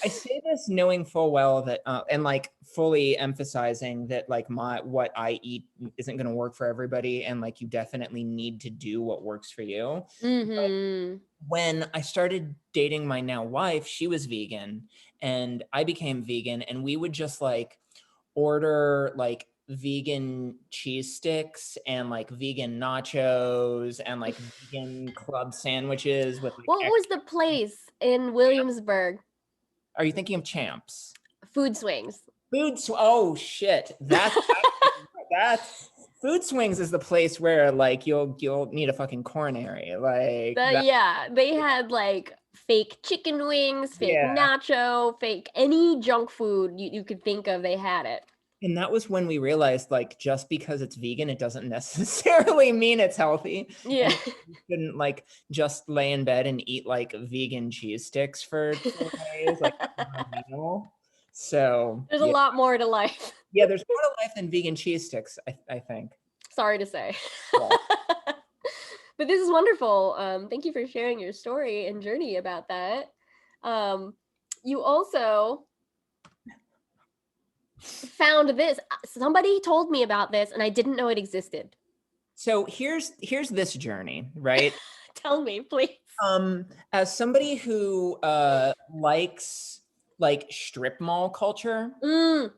Speaker 2: I say this knowing full well that, and like fully emphasizing that like what I eat isn't going to work for everybody, and like you definitely need to do what works for you.
Speaker 1: Mm-hmm.
Speaker 2: But when I started dating my now wife, she was vegan, and I became vegan, and we would just like order like vegan cheese sticks and like vegan nachos and like vegan club sandwiches with like.
Speaker 1: What was the place in Williamsburg?
Speaker 2: Are you thinking of Champs?
Speaker 1: Food Swings.
Speaker 2: Oh shit. That's Food Swings is the place where like you'll need a fucking coronary. Like
Speaker 1: yeah, they had like fake chicken wings, fake nacho, fake any junk food you could think of, they had it.
Speaker 2: And that was when we realized, like, just because it's vegan, it doesn't necessarily mean it's healthy.
Speaker 1: Yeah.
Speaker 2: And you shouldn't like just lay in bed and eat like vegan cheese sticks for 4 days, like a meal. So
Speaker 1: there's a lot more to life.
Speaker 2: Yeah, there's more to life than vegan cheese sticks, I think.
Speaker 1: Sorry to say. Yeah. But this is wonderful. Thank you for sharing your story and journey about that. You also found this. Somebody told me about this and I didn't know it existed.
Speaker 2: So here's this journey, right?
Speaker 1: Tell me, please.
Speaker 2: As somebody who likes like strip mall culture, you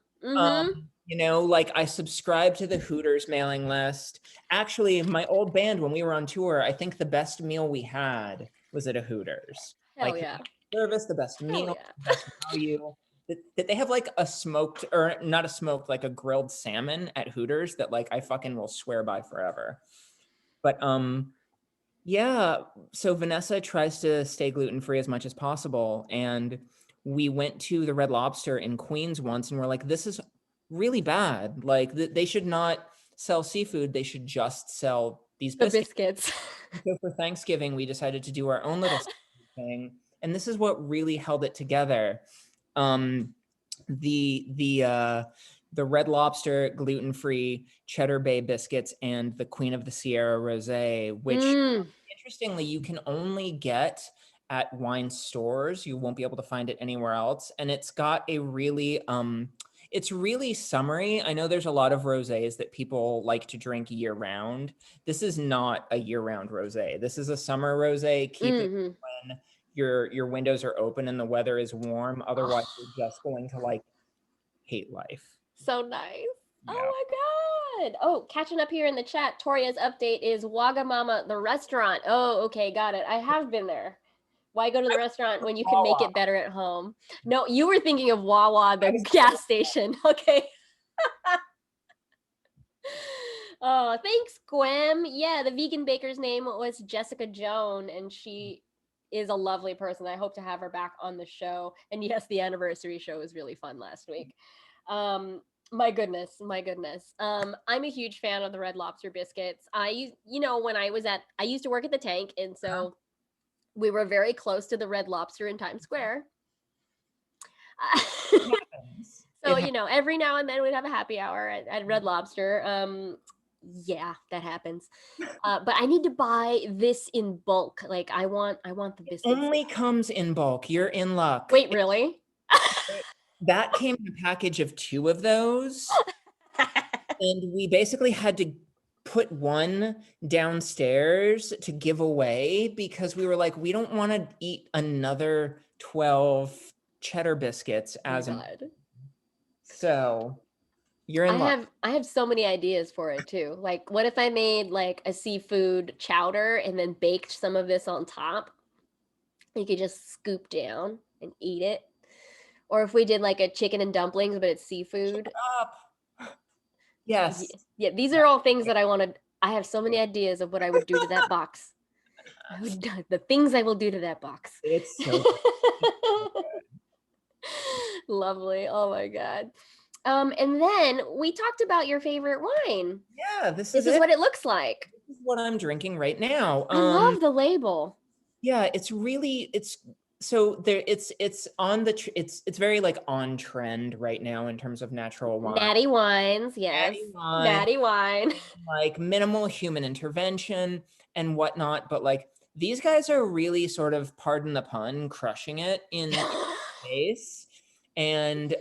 Speaker 2: know, like I subscribe to the Hooters mailing list. Actually, my old band, when we were on tour, I think the best meal we had was at a Hooters.
Speaker 1: Hell
Speaker 2: like
Speaker 1: yeah.
Speaker 2: Service, the best meal, the best value. That they have like a smoked, or not a smoked, like a grilled salmon at Hooters that like I fucking will swear by forever. But yeah, so Vanessa tries to stay gluten-free as much as possible, and we went to the Red Lobster in Queens once and we're like, this is really bad. Like they should not sell seafood, they should just sell these biscuits. So for Thanksgiving, we decided to do our own little thing, and this is what really held it together. The Red Lobster gluten-free Cheddar Bay biscuits and the Queen of the Sierra Rosé, which interestingly you can only get at wine stores. You won't be able to find it anywhere else, and it's got a really it's really summery. I know there's a lot of rosés that people like to drink year round. This is not a year-round rosé. This is a summer rosé. Keep it when your windows are open and the weather is warm. Otherwise, you're just going to like hate life.
Speaker 1: So nice. Yeah. Oh my God. Oh, catching up here in the chat. Toria's update is Wagamama, the restaurant. Oh, okay. Got it. I have been there. Why go to the restaurant when you can make it better at home? No, you were thinking of Wawa, the gas station. Okay. Oh, thanks, Gwem. Yeah, the vegan baker's name was Jessica Joan, and she is a lovely person. I hope to have her back on the show. And yes, the anniversary show was really fun last week. My goodness. I'm a huge fan of the Red Lobster biscuits. When I used to work at the Tank, and so we were very close to the Red Lobster in Times Square. So, every now and then we'd have a happy hour at Red Lobster. Yeah, that happens. But I need to buy this in bulk. Like I want the biscuits.
Speaker 2: It only comes in bulk. You're in luck.
Speaker 1: Wait, really?
Speaker 2: That came in a package of 2 of those. And we basically had to put one downstairs to give away because we were like, we don't want to eat another 12 cheddar biscuits so you're in luck.
Speaker 1: I have so many ideas for it too. Like, what if I made like a seafood chowder and then baked some of this on top? You could just scoop down and eat it. Or if we did like a chicken and dumplings, but it's seafood.
Speaker 2: Shut up. Yes.
Speaker 1: Yeah, these are all things that I wanted. I have so many ideas of what I would do to that box. The things I will do to that box.
Speaker 2: It's so good.
Speaker 1: Lovely. Oh my God. And then we talked about your favorite wine.
Speaker 2: Yeah, this
Speaker 1: is what it looks like.
Speaker 2: is what I'm drinking right now.
Speaker 1: I love the label.
Speaker 2: Yeah, it's really, so there, it's on the, it's very like on trend right now in terms of natural wine.
Speaker 1: Natty wines, yes.
Speaker 2: Natty wine,
Speaker 1: Natty wine.
Speaker 2: like minimal human intervention and whatnot, but like these guys are really sort of, pardon the pun, crushing it in space. And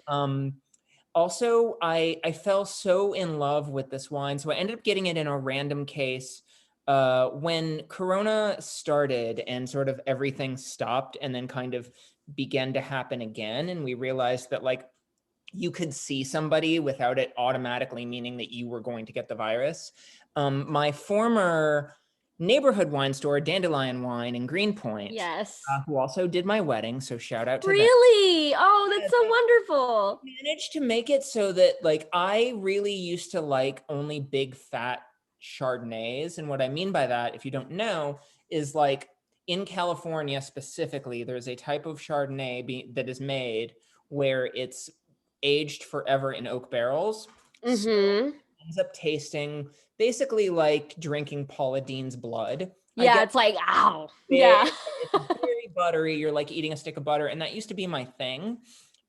Speaker 2: also I fell so in love with this wine, so I ended up getting it in a random case when Corona started and sort of everything stopped and then kind of began to happen again, and we realized that like you could see somebody without it automatically meaning that you were going to get the virus. My former neighborhood wine store, Dandelion Wine in Greenpoint,
Speaker 1: Yes.
Speaker 2: who also did my wedding, so shout out to them.
Speaker 1: Really? Oh, that's
Speaker 2: Yeah,
Speaker 1: so
Speaker 2: they
Speaker 1: wonderful.
Speaker 2: managed to make it so that like I really used to like only big fat Chardonnays. And what I mean by that, if you don't know, is like in California specifically, there's a type of Chardonnay that is made where it's aged forever in oak barrels. So it ends up tasting basically like drinking Paula Deen's blood. I
Speaker 1: Yeah,
Speaker 2: get
Speaker 1: it's like, ow.
Speaker 2: big,
Speaker 1: Yeah.
Speaker 2: it's very buttery. You're like eating a stick of butter. And that used to be my thing.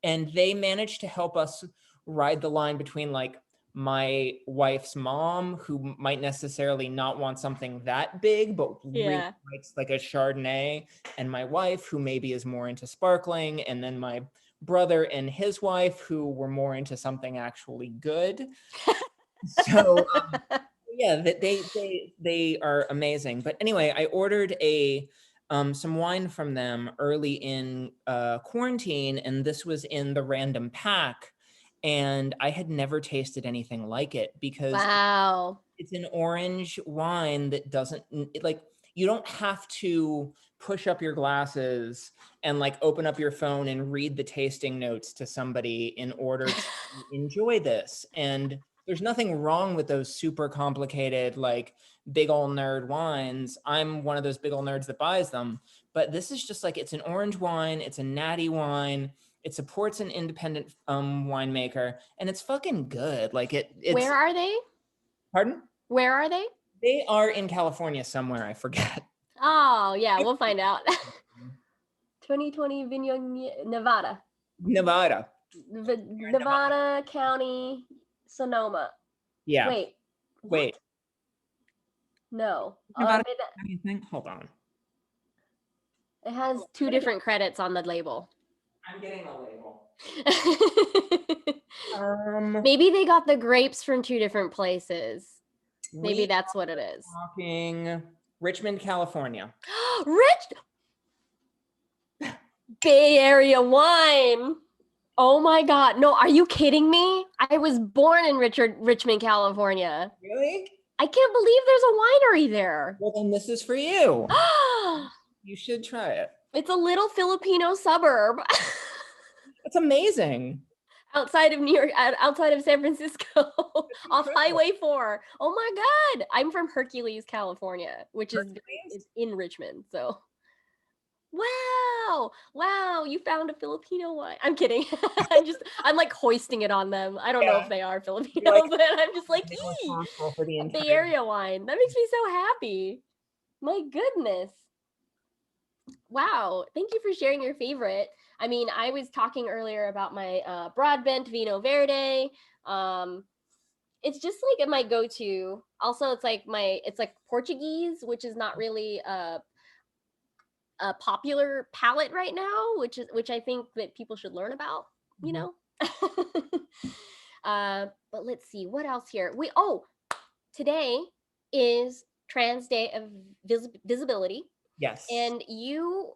Speaker 2: And they managed to help us ride the line between like my wife's mom, who might necessarily not want something that big, but really
Speaker 1: Yeah.
Speaker 2: likes like a Chardonnay, and my wife, who maybe is more into sparkling, and then my brother and his wife, who were more into something actually good. So yeah, they are amazing. But anyway, I ordered some wine from them early in quarantine, and this was in the random pack, and I had never tasted anything like it because
Speaker 1: Wow.
Speaker 2: it's an orange wine that doesn't like, you don't have to push up your glasses and like open up your phone and read the tasting notes to somebody in order to enjoy this. And there's nothing wrong with those super complicated, like big old nerd wines. I'm one of those big old nerds that buys them, but this is just like, it's an orange wine, it's a natty wine, it supports an independent winemaker, and it's fucking good. Like it's
Speaker 1: Where are they?
Speaker 2: pardon?
Speaker 1: Where are they?
Speaker 2: They are in California somewhere, I forget.
Speaker 1: Oh, yeah, we'll find out. 2020 Vineyard, Nevada.
Speaker 2: Nevada.
Speaker 1: Nevada County, Sonoma.
Speaker 2: Yeah.
Speaker 1: Wait. What?
Speaker 2: Wait.
Speaker 1: No.
Speaker 2: Nevada. What do you think? Hold on.
Speaker 1: It has two different credits on the label.
Speaker 2: I'm getting a label.
Speaker 1: Maybe they got the grapes from two different places. Maybe that's what it is.
Speaker 2: Talking Richmond, California.
Speaker 1: Bay Area wine. Oh my God. No, are you kidding me? I was born in Richmond, California.
Speaker 2: Really?
Speaker 1: I can't believe there's a winery there.
Speaker 2: Well, then this is for you. You should try it.
Speaker 1: It's a little Filipino suburb.
Speaker 2: It's amazing.
Speaker 1: Outside of New York, outside of San Francisco, off Highway 4. Oh my God. I'm from Hercules, California, which is in Richmond. So, wow, you found a Filipino wine. I'm kidding. I'm like hoisting it on them. I don't know if they are Filipino, but I'm just like, a Bay Area wine. That makes me so happy. My goodness. Wow. Thank you for sharing your favorite. I mean, I was talking earlier about my Broadbent Vino Verde. It's just like my go-to. Also, it's like Portuguese, which is not really a popular palate right now, which I think that people should learn about, you know. But let's see what else here. Today is Trans Day of Visibility.
Speaker 2: Yes.
Speaker 1: And you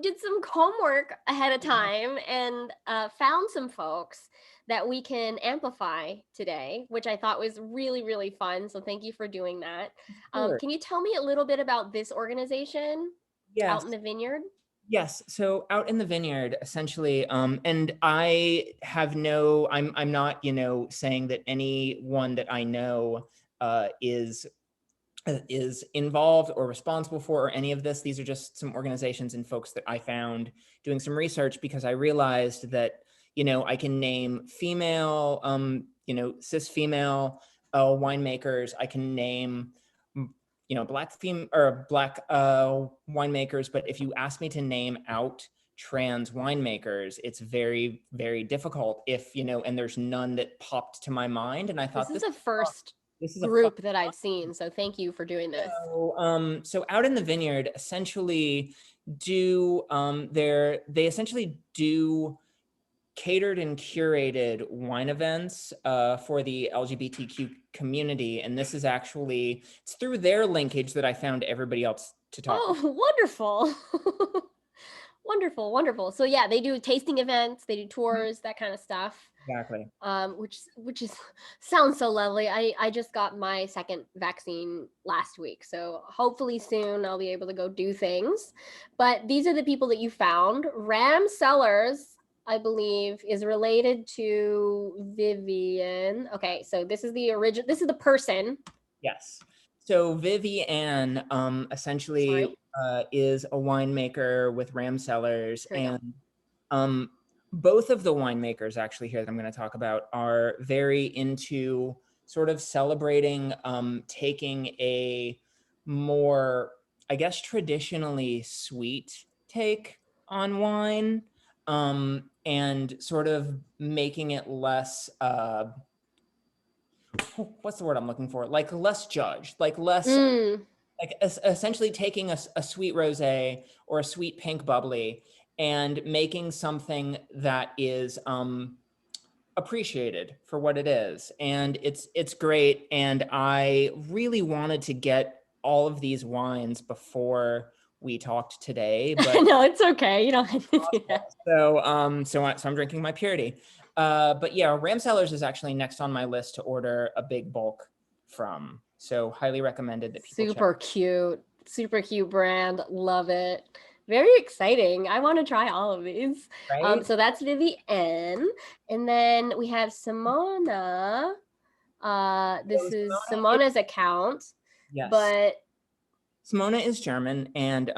Speaker 1: did some homework ahead of time and found some folks that we can amplify today, which I thought was really, really fun. So thank you for doing that. Can you tell me a little bit about this organization out in the Vineyard?
Speaker 2: Yes. So out in the Vineyard, essentially, and I have I'm not, saying that anyone that I know is involved or responsible for or any of this. These are just some organizations and folks that I found doing some research, because I realized that, I can name female, cis female winemakers. I can name black winemakers. But if you ask me to name out trans winemakers, it's very, very difficult and there's none that popped to my mind. And I thought
Speaker 1: this is the first group that I've seen. So thank you for doing this.
Speaker 2: So Out in the Vineyard essentially they essentially do catered and curated wine events for the LGBTQ community. And this is it's through their linkage that I found everybody else to talk
Speaker 1: to. Wonderful. Wonderful. So yeah, they do tasting events, they do tours, that kind of stuff.
Speaker 2: Exactly.
Speaker 1: Which sounds so lovely. I just got my second vaccine last week, so hopefully soon I'll be able to go do things. But these are the people that you found. Ram Sellers, I believe, is related to Vivian. Okay, so this is the original. This is the person.
Speaker 2: Yes. So Vivian essentially is a winemaker with Ram Cellars, and both of the winemakers actually here that I'm going to talk about are very into sort of celebrating taking a more, I guess, traditionally sweet take on wine, and sort of making it less what's the word I'm looking for? Like less judged, like less, like essentially taking a sweet rosé or a sweet pink bubbly and making something that is appreciated for what it is. And it's great. And I really wanted to get all of these wines before we talked today, but
Speaker 1: no, it's okay. You don't have to do that.
Speaker 2: So I'm drinking my Purity. But yeah, Ram Cellars is actually next on my list to order a big bulk from. So highly recommended that people
Speaker 1: super cute brand. Love it. Very exciting. I want to try all of these.
Speaker 2: Right?
Speaker 1: So that's Vivienne. And then we have Simona. This is Simona's account.
Speaker 2: Yes.
Speaker 1: But
Speaker 2: Simona is German, and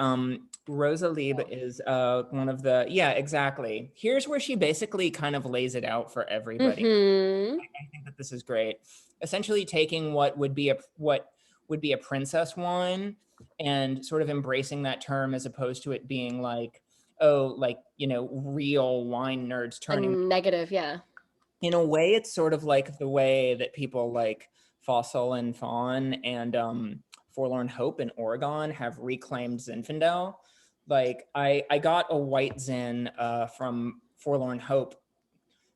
Speaker 2: Rosa Lieb is one of the, exactly. Here's where she basically kind of lays it out for everybody. I think that this is great. Essentially taking what would be a princess wine and sort of embracing that term as opposed to it being like, real wine nerds turning
Speaker 1: negative, yeah.
Speaker 2: In a way, it's sort of like the way that people like Fossil and Fawn and Forlorn Hope in Oregon have reclaimed Zinfandel. Like I got a white Zin from Forlorn Hope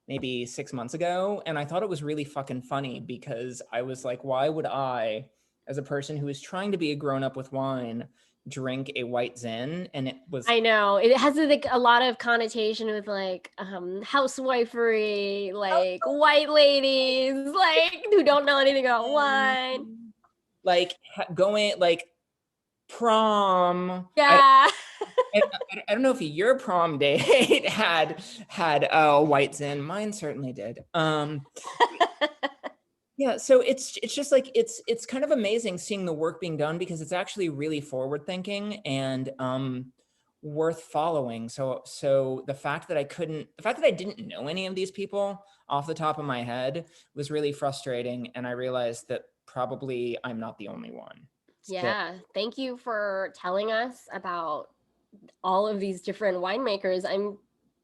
Speaker 2: maybe 6 months ago, and I thought it was really fucking funny because I was like, why would I, as a person who is trying to be a grown up with wine, drink a white Zin? And it was,
Speaker 1: I know it has like a lot of connotation with like housewifery, like white ladies, like who don't know anything about wine,
Speaker 2: like going like prom.
Speaker 1: Yeah.
Speaker 2: I don't know if your prom date had a white Zin. Mine certainly did. Yeah, so it's just like it's kind of amazing seeing the work being done because it's actually really forward thinking and worth following. So the fact that I didn't know any of these people off the top of my head was really frustrating, and I realized that probably I'm not the only one.
Speaker 1: Yeah, thank you for telling us about all of these different winemakers. I'm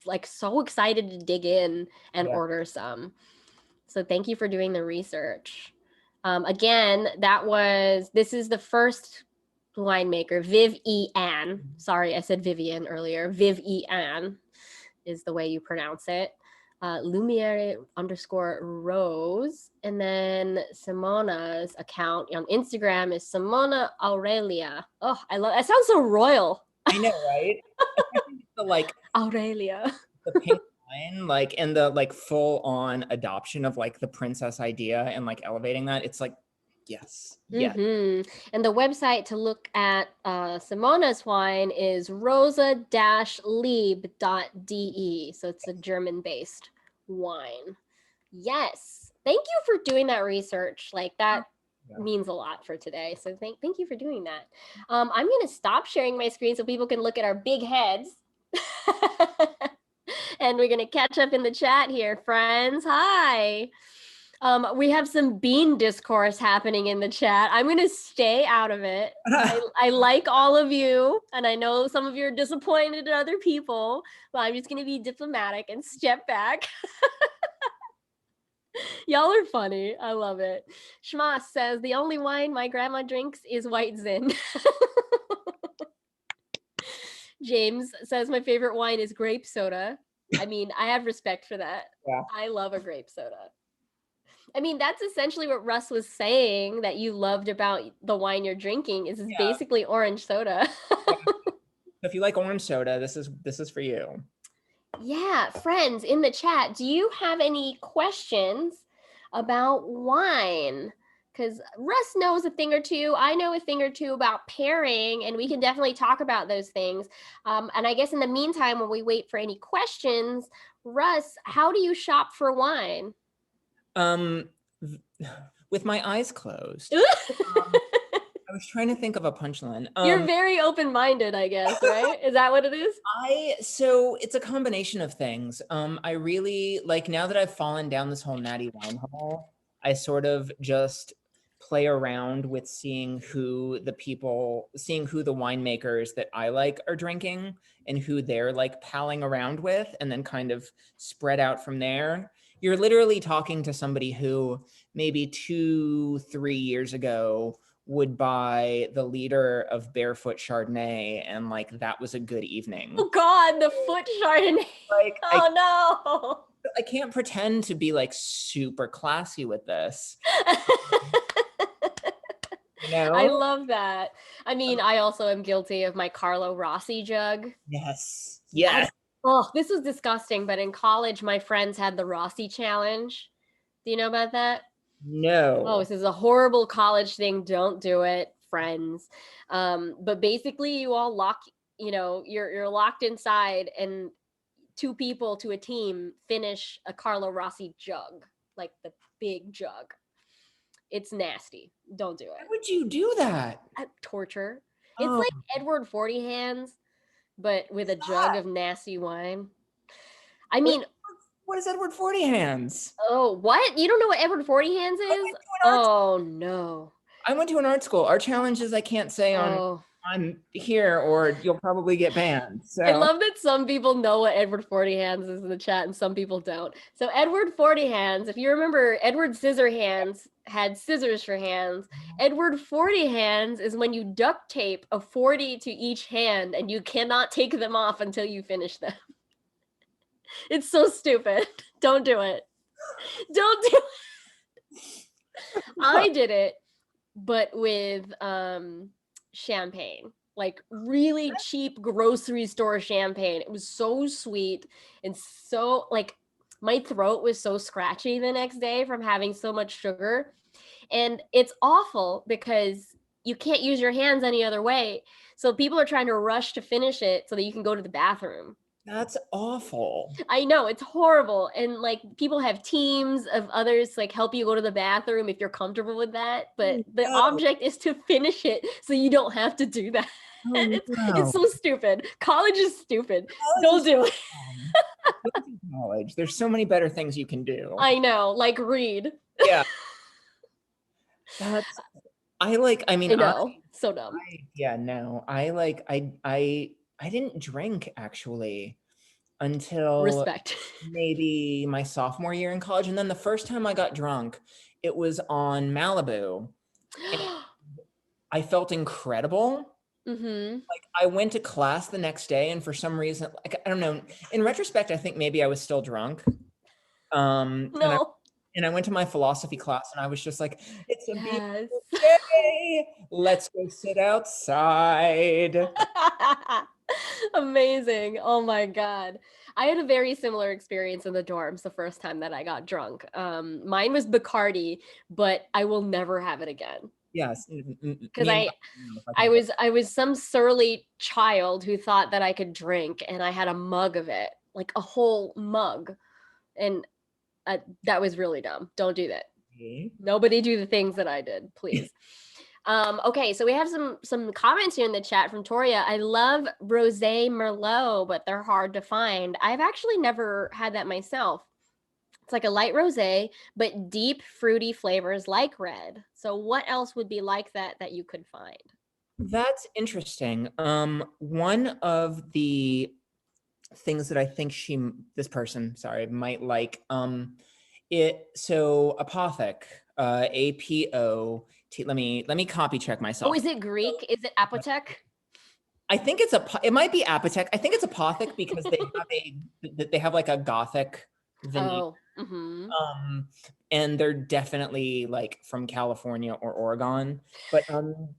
Speaker 1: like so excited to dig in and order some. So thank you for doing the research. Again, this is the first winemaker, Vivian. Sorry, I said Vivian earlier. Vivian is the way you pronounce it. Lumiere_Rose. And then Simona's account on Instagram is Simona Aurelia. Oh, I love that. Sounds so royal.
Speaker 2: I know, right? The like
Speaker 1: Aurelia.
Speaker 2: The pink line, like, and the like full on adoption of like the princess idea and like elevating that. It's like, yes.
Speaker 1: And the website to look at Simona's wine is rosa-lieb.de. So it's a German-based wine. Yes. Thank you for doing that research. Like that means a lot for today. So thank you for doing that. I'm going to stop sharing my screen so people can look at our big heads. And we're going to catch up in the chat here, friends. Hi. We have some bean discourse happening in the chat. I'm going to stay out of it. I like all of you, and I know some of you are disappointed at other people, but I'm just going to be diplomatic and step back. Y'all are funny. I love it. Shmas says, the only wine my grandma drinks is white zin. James says, my favorite wine is grape soda. I mean, I have respect for that.
Speaker 2: Yeah.
Speaker 1: I love a grape soda. I mean, that's essentially what Russ was saying that you loved about the wine you're drinking is basically orange soda.
Speaker 2: Yeah. If you like orange soda, this is for you.
Speaker 1: Yeah, friends in the chat, do you have any questions about wine? Because Russ knows a thing or two. I know a thing or two about pairing, and we can definitely talk about those things. And I guess in the meantime, when we wait for any questions, Russ, how do you shop for wine?
Speaker 2: With my eyes closed. I was trying to think of a punchline.
Speaker 1: You're very open-minded, I guess, right? Is that what it is?
Speaker 2: So it's a combination of things. I really like, now that I've fallen down this whole natty wine hole, I sort of just play around with seeing who the winemakers that I like are drinking and who they're like palling around with, and then kind of spread out from there. You're literally talking to somebody who maybe 2-3 years ago would buy the liter of Barefoot Chardonnay, and like that was a good evening.
Speaker 1: Oh God, the foot Chardonnay.
Speaker 2: Like,
Speaker 1: no.
Speaker 2: I can't pretend to be like super classy with this. You know?
Speaker 1: I love that. I mean, I also am guilty of my Carlo Rossi jug.
Speaker 2: Yes.
Speaker 1: Oh, this was disgusting, but in college, my friends had the Rossi challenge. Do you know about that?
Speaker 2: No.
Speaker 1: Oh, this is a horrible college thing. Don't do it, friends. But basically, you all you're locked inside, and 2 people to a team finish a Carlo Rossi jug, like the big jug. It's nasty. Don't do it.
Speaker 2: Why would you do that?
Speaker 1: Torture. It's like Edward 40 Hands, but with a jug of nasty wine. I mean,
Speaker 2: what is Edward 40 Hands?
Speaker 1: Oh, what? You don't know what Edward 40 Hands is? Oh, no.
Speaker 2: I went to an art school. Our challenges I can't say on here, or you'll probably get banned. So
Speaker 1: I love that some people know what Edward 40 Hands is in the chat and some people don't. So Edward 40 Hands, if you remember, Edward Scissorhands had scissors for hands. Edward 40 Hands is when you duct tape a 40 to each hand and you cannot take them off until you finish them. It's so stupid. Don't do it. Don't do it. I did it, but with champagne, like really cheap grocery store champagne. It was so sweet and so like my throat was so scratchy the next day from having so much sugar. And it's awful because you can't use your hands any other way. So people are trying to rush to finish it so that you can go to the bathroom.
Speaker 2: That's awful.
Speaker 1: I know, it's horrible. And like people have teams of others like help you go to the bathroom if you're comfortable with that. But the object is to finish it so you don't have to do that. It's so stupid. College is stupid. Don't do it.
Speaker 2: College. There's so many better things you can do.
Speaker 1: I know, like read.
Speaker 2: Yeah. I know,
Speaker 1: so dumb.
Speaker 2: I didn't drink actually until
Speaker 1: Respect.
Speaker 2: maybe my sophomore year in college. And then the first time I got drunk, it was on Malibu. I felt incredible.
Speaker 1: Mm-hmm.
Speaker 2: Like I went to class the next day, and for some reason, like I don't know. In retrospect, I think maybe I was still drunk.
Speaker 1: No.
Speaker 2: And I went to my philosophy class, and I was just like, "It's a beautiful day. Let's go sit outside."
Speaker 1: Amazing. Oh my God. I had a very similar experience in the dorms the first time that I got drunk. Mine was Bacardi, but I will never have it again.
Speaker 2: Yes.
Speaker 1: Because I was some surly child who thought that I could drink, and I had a mug of it, like a whole mug. And that was really dumb. Don't do that. Nobody do the things that I did, please. Okay, so we have some comments here in the chat from Toria. I love Rosé Merlot, but they're hard to find. I've actually never had that myself. It's like a light rosé, but deep fruity flavors like red. So what else would be like that you could find?
Speaker 2: That's interesting. One of the things that I think this person, sorry, might like, so Apothic, APOT. Let me copy check
Speaker 1: Oh,
Speaker 2: myself.
Speaker 1: is it Greek? Is it apotek?
Speaker 2: I think it might be Apotec. I think it's Apothic because they have like a Gothic veneer.
Speaker 1: Oh, mm-hmm.
Speaker 2: And they're definitely like from California or Oregon, but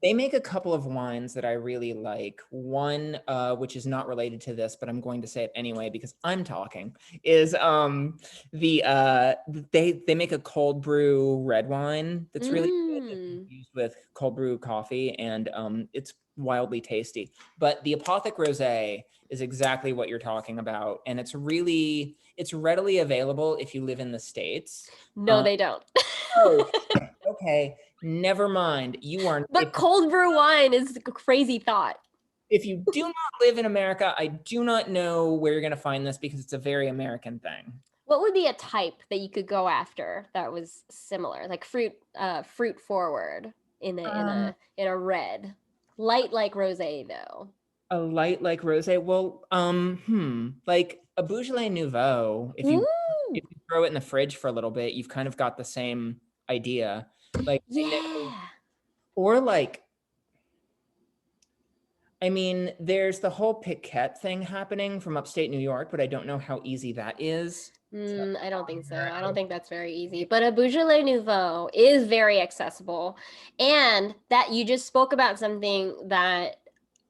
Speaker 2: they make a couple of wines that I really like. One, which is not related to this, but I'm going to say it anyway because I'm talking, is they make a cold brew red wine that's really good. It's used with cold brew coffee, and it's wildly tasty. But the Apothic Rosé is exactly what you're talking about, and it's readily available if you live in the States.
Speaker 1: No, they don't.
Speaker 2: Oh, okay. Never mind.
Speaker 1: But cold brew wine is a crazy thought.
Speaker 2: If you do not live in America, I do not know where you're going to find this because it's a very American thing.
Speaker 1: What would be a type that you could go after that was similar, like fruit forward in a red, light like rosé though?
Speaker 2: A light like rosé. Well, like a Beaujolais Nouveau. If you throw it in the fridge for a little bit, you've kind of got the same idea. Like I know, or like, I mean, there's the whole piquette thing happening from upstate New York, but I don't know how easy that is.
Speaker 1: I don't think so. I don't think that's very easy. But a Beaujolais Nouveau is very accessible. And that you just spoke about something that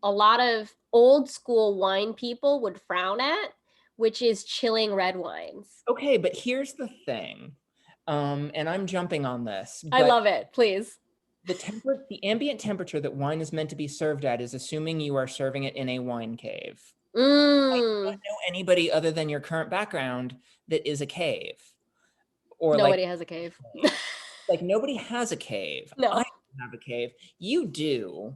Speaker 1: a lot of old school wine people would frown at, which is chilling red wines.
Speaker 2: Okay, but here's the thing. And I'm jumping on this.
Speaker 1: I love it. Please.
Speaker 2: The ambient temperature that wine is meant to be served at is assuming you are serving it in a wine cave. I don't know anybody other than your current background that is a cave. Or
Speaker 1: nobody has a cave.
Speaker 2: Like nobody has a cave.
Speaker 1: No.
Speaker 2: I don't have a cave. You do,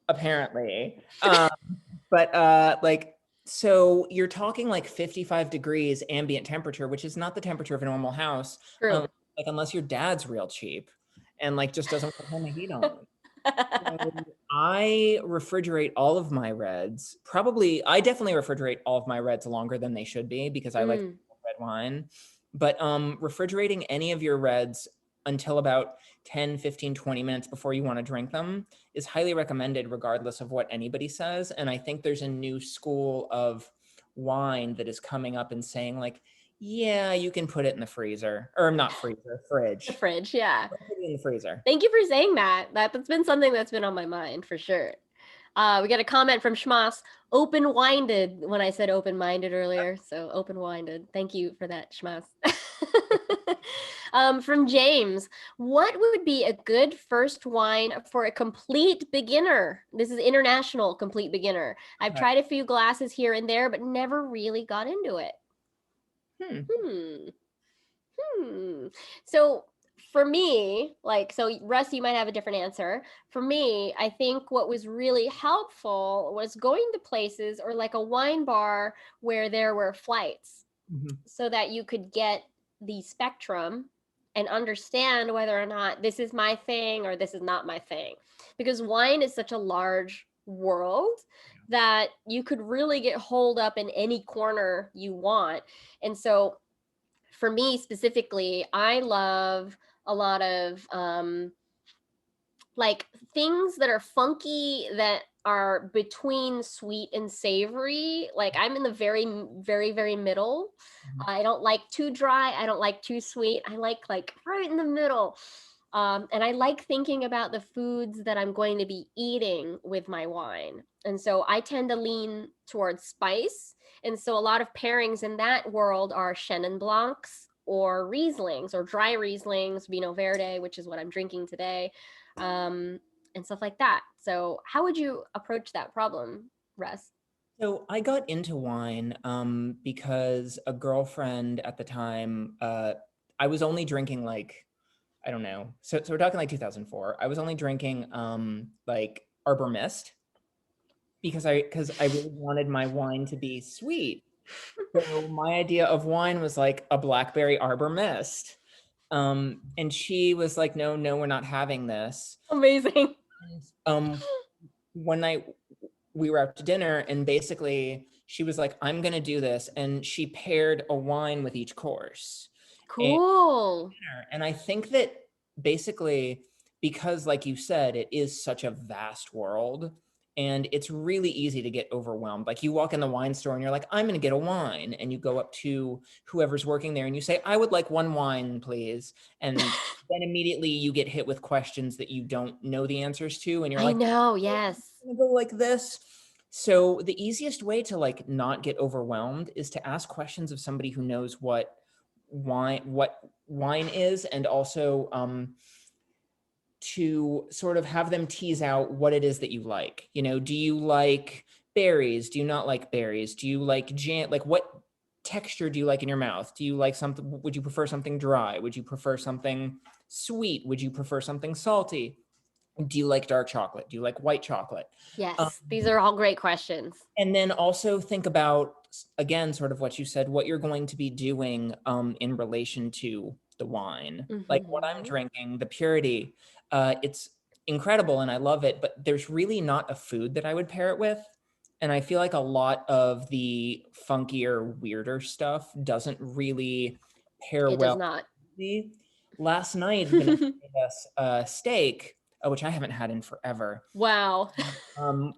Speaker 2: apparently. But like, so you're talking like 55 degrees ambient temperature, which is not the temperature of a normal house.
Speaker 1: True.
Speaker 2: Like unless your dad's real cheap and like just doesn't want to turn the heat on. So I refrigerate all of my reds. I definitely refrigerate all of my reds longer than they should be because I like red wine. But refrigerating any of your reds until about 10, 15, 20 minutes before you want to drink them is highly recommended regardless of what anybody says. And I think there's a new school of wine that is coming up and saying like, yeah, you can put it in the freezer, or not freezer, fridge.
Speaker 1: The fridge, yeah.
Speaker 2: Put it in the freezer.
Speaker 1: Thank you for saying that. That's been something that's been on my mind for sure. We got a comment from Schmoss, open-winded, when I said open-minded earlier. So open-winded. Thank you for that, Schmoss. From James, what would be a good first wine for a complete beginner? This is international complete beginner. I've tried a few glasses here and there, but never really got into it. So for me, so Russ, you might have a different answer. For me, I think what was really helpful was going to places or like a wine bar where there were flights so that you could get the spectrum and understand whether or not this is my thing or this is not my thing. Because wine is such a large world that you could really get holed up in any corner you want. And so for me specifically, I love a lot of like things that are funky that are between sweet and savory. Like I'm in the very, very, very middle. I don't like too dry. I don't like too sweet. I like right in the middle. And I like thinking about the foods that I'm going to be eating with my wine. And so I tend to lean towards spice. And so a lot of pairings in that world are Chenin Blancs or Rieslings or dry Rieslings, Vino Verde, which is what I'm drinking today, and stuff like that. So how would you approach that problem, Russ?
Speaker 2: So I got into wine because a girlfriend at the time, I was only drinking like, I don't know. So we're talking like 2004. I was only drinking like Arbor Mist because I really wanted my wine to be sweet. So my idea of wine was like a blackberry arbor mist. And she was like, no, no, we're not having this.
Speaker 1: Amazing.
Speaker 2: And, one night we were out to dinner and basically she was like, I'm going to do this. And she paired a wine with each course.
Speaker 1: Cool.
Speaker 2: And I think that basically, because like you said, it is such a vast world and it's really easy to get overwhelmed. Like you walk in the wine store and you're like, I'm going to get a wine. And you go up to whoever's working there and you say, I would like one wine, please. And then immediately you get hit with questions that you don't know the answers to. And you're
Speaker 1: I
Speaker 2: like,
Speaker 1: know,
Speaker 2: oh,
Speaker 1: yes.
Speaker 2: I'm gonna go like this. So the easiest way to like not get overwhelmed is to ask questions of somebody who knows what wine is, and also to sort of have them tease out what it is that you like. You know, do you like berries? Do you not like berries? Do you like jam? Like what texture do you like in your mouth? Do you like something? Would you prefer something dry? Would you prefer something sweet? Would you prefer something salty? Do you like dark chocolate? Do you like white chocolate?
Speaker 1: Yes, these are all great questions.
Speaker 2: And then also think about, again, sort of what you said, what you're going to be doing in relation to the wine. Like what I'm
Speaker 1: Mhm.
Speaker 2: drinking, the purity, it's incredible and I love it, but there's really not a food that I would pair it with. And I feel like a lot of the funkier, weirder stuff doesn't really pair
Speaker 1: It does
Speaker 2: well.
Speaker 1: not.
Speaker 2: Last night, Vanessa made us a steak, which I haven't had in forever.
Speaker 1: Wow.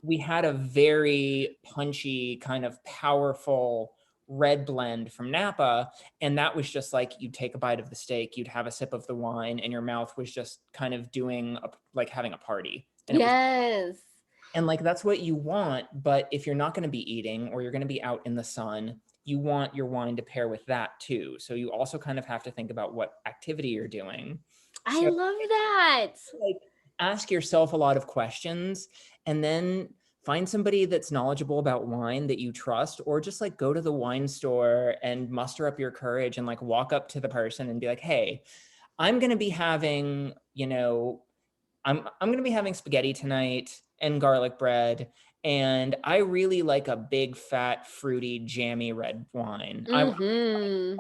Speaker 2: We had a very punchy, kind of powerful red blend from Napa. And that was just like, you'd take a bite of the steak, you'd have a sip of the wine, and your mouth was just kind of doing like having a party. And it was,
Speaker 1: Yes.
Speaker 2: and like, that's what you want. But if you're not going to be eating or you're going to be out in the sun, you want your wine to pair with that too. So you also kind of have to think about what activity you're doing.
Speaker 1: I
Speaker 2: So
Speaker 1: love that.
Speaker 2: like ask yourself a lot of questions and then find somebody that's knowledgeable about wine that you trust, or just like go to the wine store and muster up your courage and like walk up to the person and be like, hey, I'm going to be having, you know, I'm going to be having spaghetti tonight and garlic bread, and I really like a big fat fruity jammy red wine.
Speaker 1: Mhm.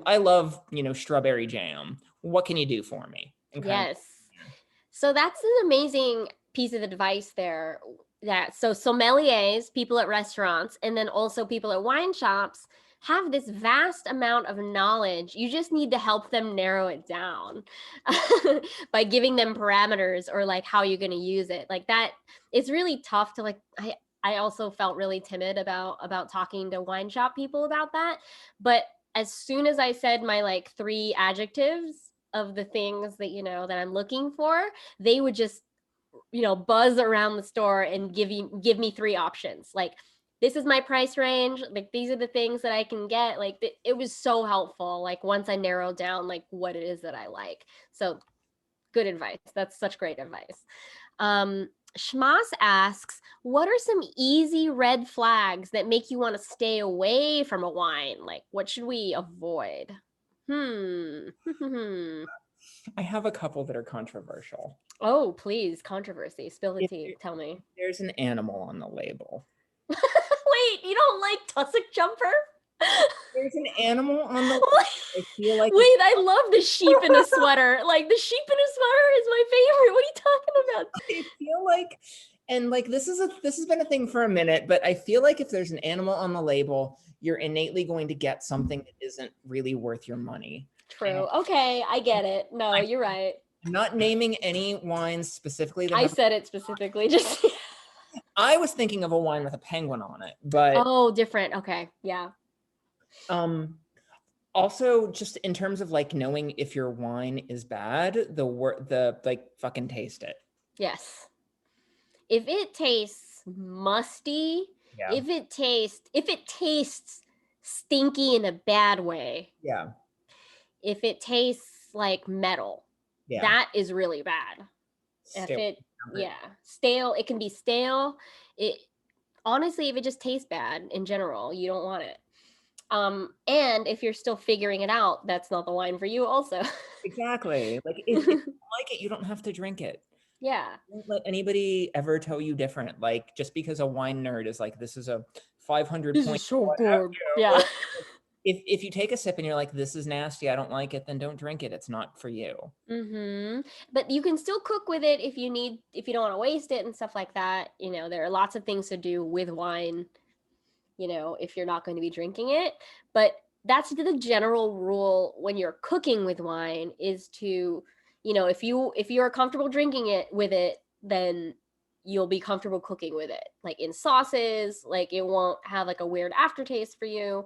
Speaker 2: I love, you know, strawberry jam. What can you do for me? And kind of,
Speaker 1: Yes. So that's an amazing piece of advice there. That so sommeliers, people at restaurants, and then also people at wine shops have this vast amount of knowledge. You just need to help them narrow it down by giving them parameters or like how you're going to use it. Like that, it's really tough to like. I also felt really timid about talking to wine shop people about that, but as soon as I said my like three adjectives of the things that that I'm looking for, they would just buzz around the store and give me three options. Like, this is my price range, like these are the things that I can get. Like it was so helpful, like once I narrowed down like what it is that I like. So good advice. That's such great advice. Schmas asks, what are some easy red flags that make you want to stay away from a wine? Like, what should we avoid?
Speaker 2: I have a couple that are controversial.
Speaker 1: Oh, please, controversy. Spill the
Speaker 2: If
Speaker 1: tea. Tell me.
Speaker 2: there's an animal on the label.
Speaker 1: Wait, you don't like tussock jumper?
Speaker 2: There's an animal on the label.
Speaker 1: Wait,
Speaker 2: I feel like
Speaker 1: I love the sheep in a sweater. Like, the sheep in a sweater is my favorite. What are you talking about?
Speaker 2: I feel like, and like this has been a thing for a minute, but I feel like if there's an animal on the label, you're innately going to get something that isn't really worth your money.
Speaker 1: True. Okay, I get it. No, you're right.
Speaker 2: I'm not naming any wines specifically that
Speaker 1: I
Speaker 2: have.
Speaker 1: said it specifically. Just
Speaker 2: I was thinking of a wine with a penguin on it, but
Speaker 1: oh, different. Okay, yeah.
Speaker 2: also just in terms of like knowing if your wine is bad, the like fucking taste it.
Speaker 1: Yes. If it tastes musty,
Speaker 2: Yeah.
Speaker 1: if it tastes stinky in a bad way,
Speaker 2: Yeah.
Speaker 1: if it tastes like metal,
Speaker 2: Yeah.
Speaker 1: that is really bad. If it stale, it can be stale. It honestly, if it just tastes bad in general, you don't want it. And if you're still figuring it out, that's not the wine for you also.
Speaker 2: Exactly. Like if you like it, you don't have to drink it.
Speaker 1: Yeah.
Speaker 2: Don't let anybody ever tell you different. Like just because a wine nerd is like, this is a 500
Speaker 1: This
Speaker 2: points.
Speaker 1: is so
Speaker 2: What have
Speaker 1: good.
Speaker 2: you?
Speaker 1: Yeah.
Speaker 2: If you take a sip and you're like, this is nasty, I don't like it, then don't drink it. It's not for you.
Speaker 1: But you can still cook with it if you don't want to waste it and stuff like that. You know, there are lots of things to do with wine, you know, if you're not going to be drinking it. But that's the general rule when you're cooking with wine, is to, you know, if you're comfortable drinking it with it, then you'll be comfortable cooking with it, like in sauces, like it won't have like a weird aftertaste for you.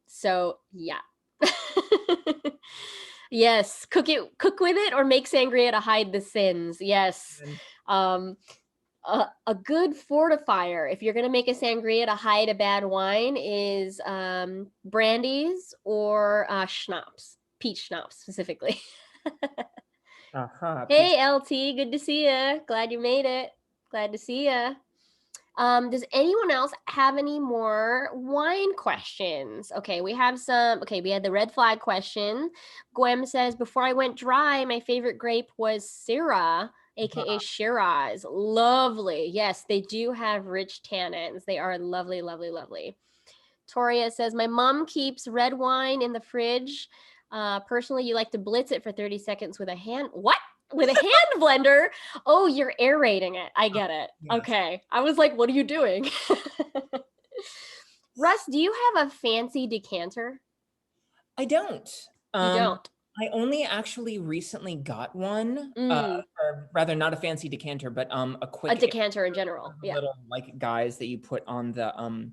Speaker 1: So yeah. Yes, cook with it, or make sangria to hide the sins. Yes. Um, a good fortifier, if you're going to make a sangria to hide a bad wine, is brandies or schnapps, peach schnapps specifically. Hey, LT, good to see you. Glad you made it. Glad to see you. Does anyone else have any more wine questions? Okay, we have some. Okay, we had the red flag question. Gwem says, before I went dry, my favorite grape was Syrah, aka Shiraz. Lovely. Yes, they do have rich tannins. They are lovely, lovely, lovely. Toria says, my mom keeps red wine in the fridge. Personally, you like to blitz it for 30 seconds with a hand. What? With a hand blender? Oh, you're aerating it. I get it. Yes. Okay. I was like, what are you doing? Russ, do you have a fancy decanter?
Speaker 2: I don't.
Speaker 1: You don't?
Speaker 2: I only actually recently got one, or rather not a fancy decanter, but a
Speaker 1: decanter in general. Yeah.
Speaker 2: Little like guys that you put on the of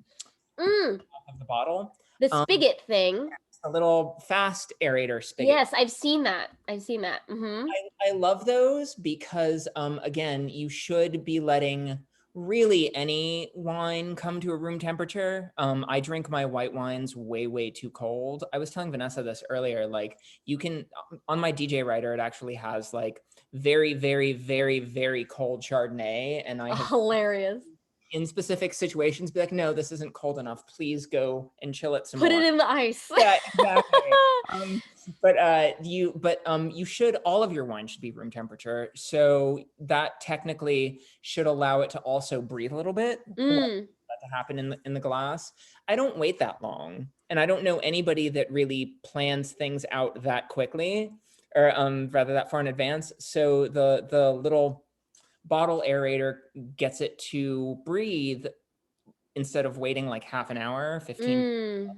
Speaker 2: the bottle.
Speaker 1: The spigot thing.
Speaker 2: A little fast aerator spigot.
Speaker 1: Yes, I've seen that.
Speaker 2: I love those because again, you should be letting really any wine come to a room temperature. I drink my white wines way too cold. I was telling Vanessa this earlier, like you can, on my DJ writer, it actually has like very cold Chardonnay, and I have
Speaker 1: hilarious.
Speaker 2: In specific situations, be like, no, this isn't cold enough. Please go and chill it some
Speaker 1: more. Put it in the ice.
Speaker 2: Yeah, exactly. You should, all of your wine should be room temperature. So that technically should allow it to also breathe a little bit. That to happen in the glass. I don't wait that long. And I don't know anybody that really plans things out that quickly, or rather that far in advance. So the little bottle aerator gets it to breathe instead of waiting like half an hour, 15.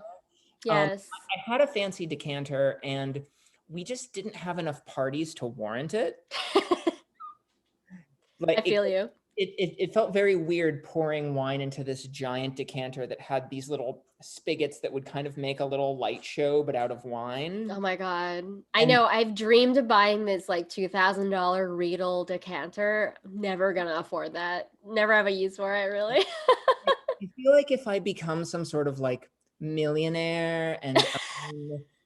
Speaker 1: Yes.
Speaker 2: I had a fancy decanter and we just didn't have enough parties to warrant it. Like
Speaker 1: I feel you.
Speaker 2: It felt very weird pouring wine into this giant decanter that had these little spigots that would kind of make a little light show, but out of wine.
Speaker 1: Oh my God. I know. I've dreamed of buying this like $2,000 Riedel decanter. Never gonna afford that. Never have a use for it, really.
Speaker 2: I feel like if I become some sort of like millionaire and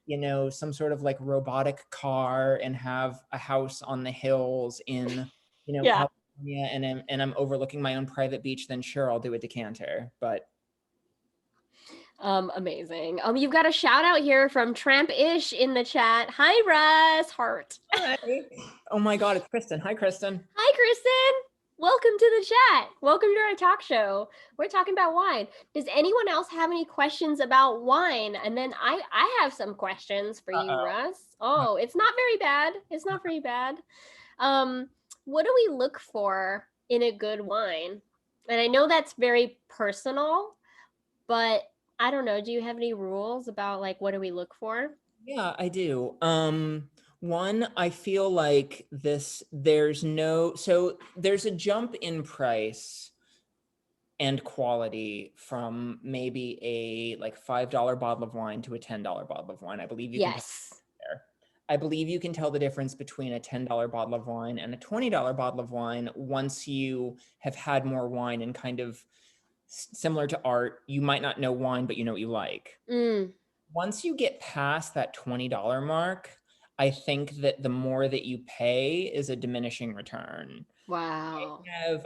Speaker 2: you know, some sort of like robotic car and have a house on the hills in, you know, California, and I'm overlooking my own private beach, then sure, I'll do a decanter. But
Speaker 1: amazing. You've got a shout out here from Tramp-ish in the chat. Hi, Russ. Heart.
Speaker 2: Hi. Oh my God, it's Kristen. Hi, Kristen.
Speaker 1: Hi, Kristen. Welcome to the chat. Welcome to our talk show. We're talking about wine. Does anyone else have any questions about wine? And then I have some questions for you, Russ. Oh, it's not very bad. It's not very bad. What do we look for in a good wine? And I know that's very personal, but I don't know. Do you have any rules about like, what do we look for?
Speaker 2: Yeah, I do. One, I feel like there's a jump in price and quality from maybe a like $5 bottle of wine to a $10 bottle of wine. I believe you can I believe you can tell the difference between a $10 bottle of wine and a $20 bottle of wine once you have had more wine, and kind of similar to art, you might not know wine, but you know what you like. Once you get past that $20 mark, I think that the more that you pay is a diminishing return.
Speaker 1: Wow.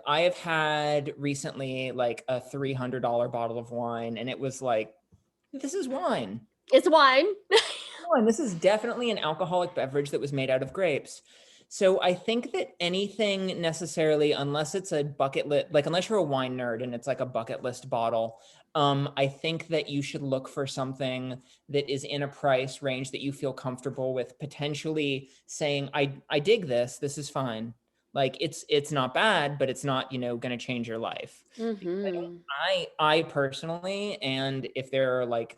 Speaker 2: I have had recently like a $300 bottle of wine, and it was like, this is wine.
Speaker 1: It's wine.
Speaker 2: This is definitely an alcoholic beverage that was made out of grapes. So I think that anything necessarily, unless it's a bucket list, like unless you're a wine nerd and it's like a bucket list bottle, I think that you should look for something that is in a price range that you feel comfortable with, potentially saying, I dig this, this is fine. Like it's not bad, but it's not, going to change your life. Because
Speaker 1: Mm-hmm.
Speaker 2: I personally, and if there are like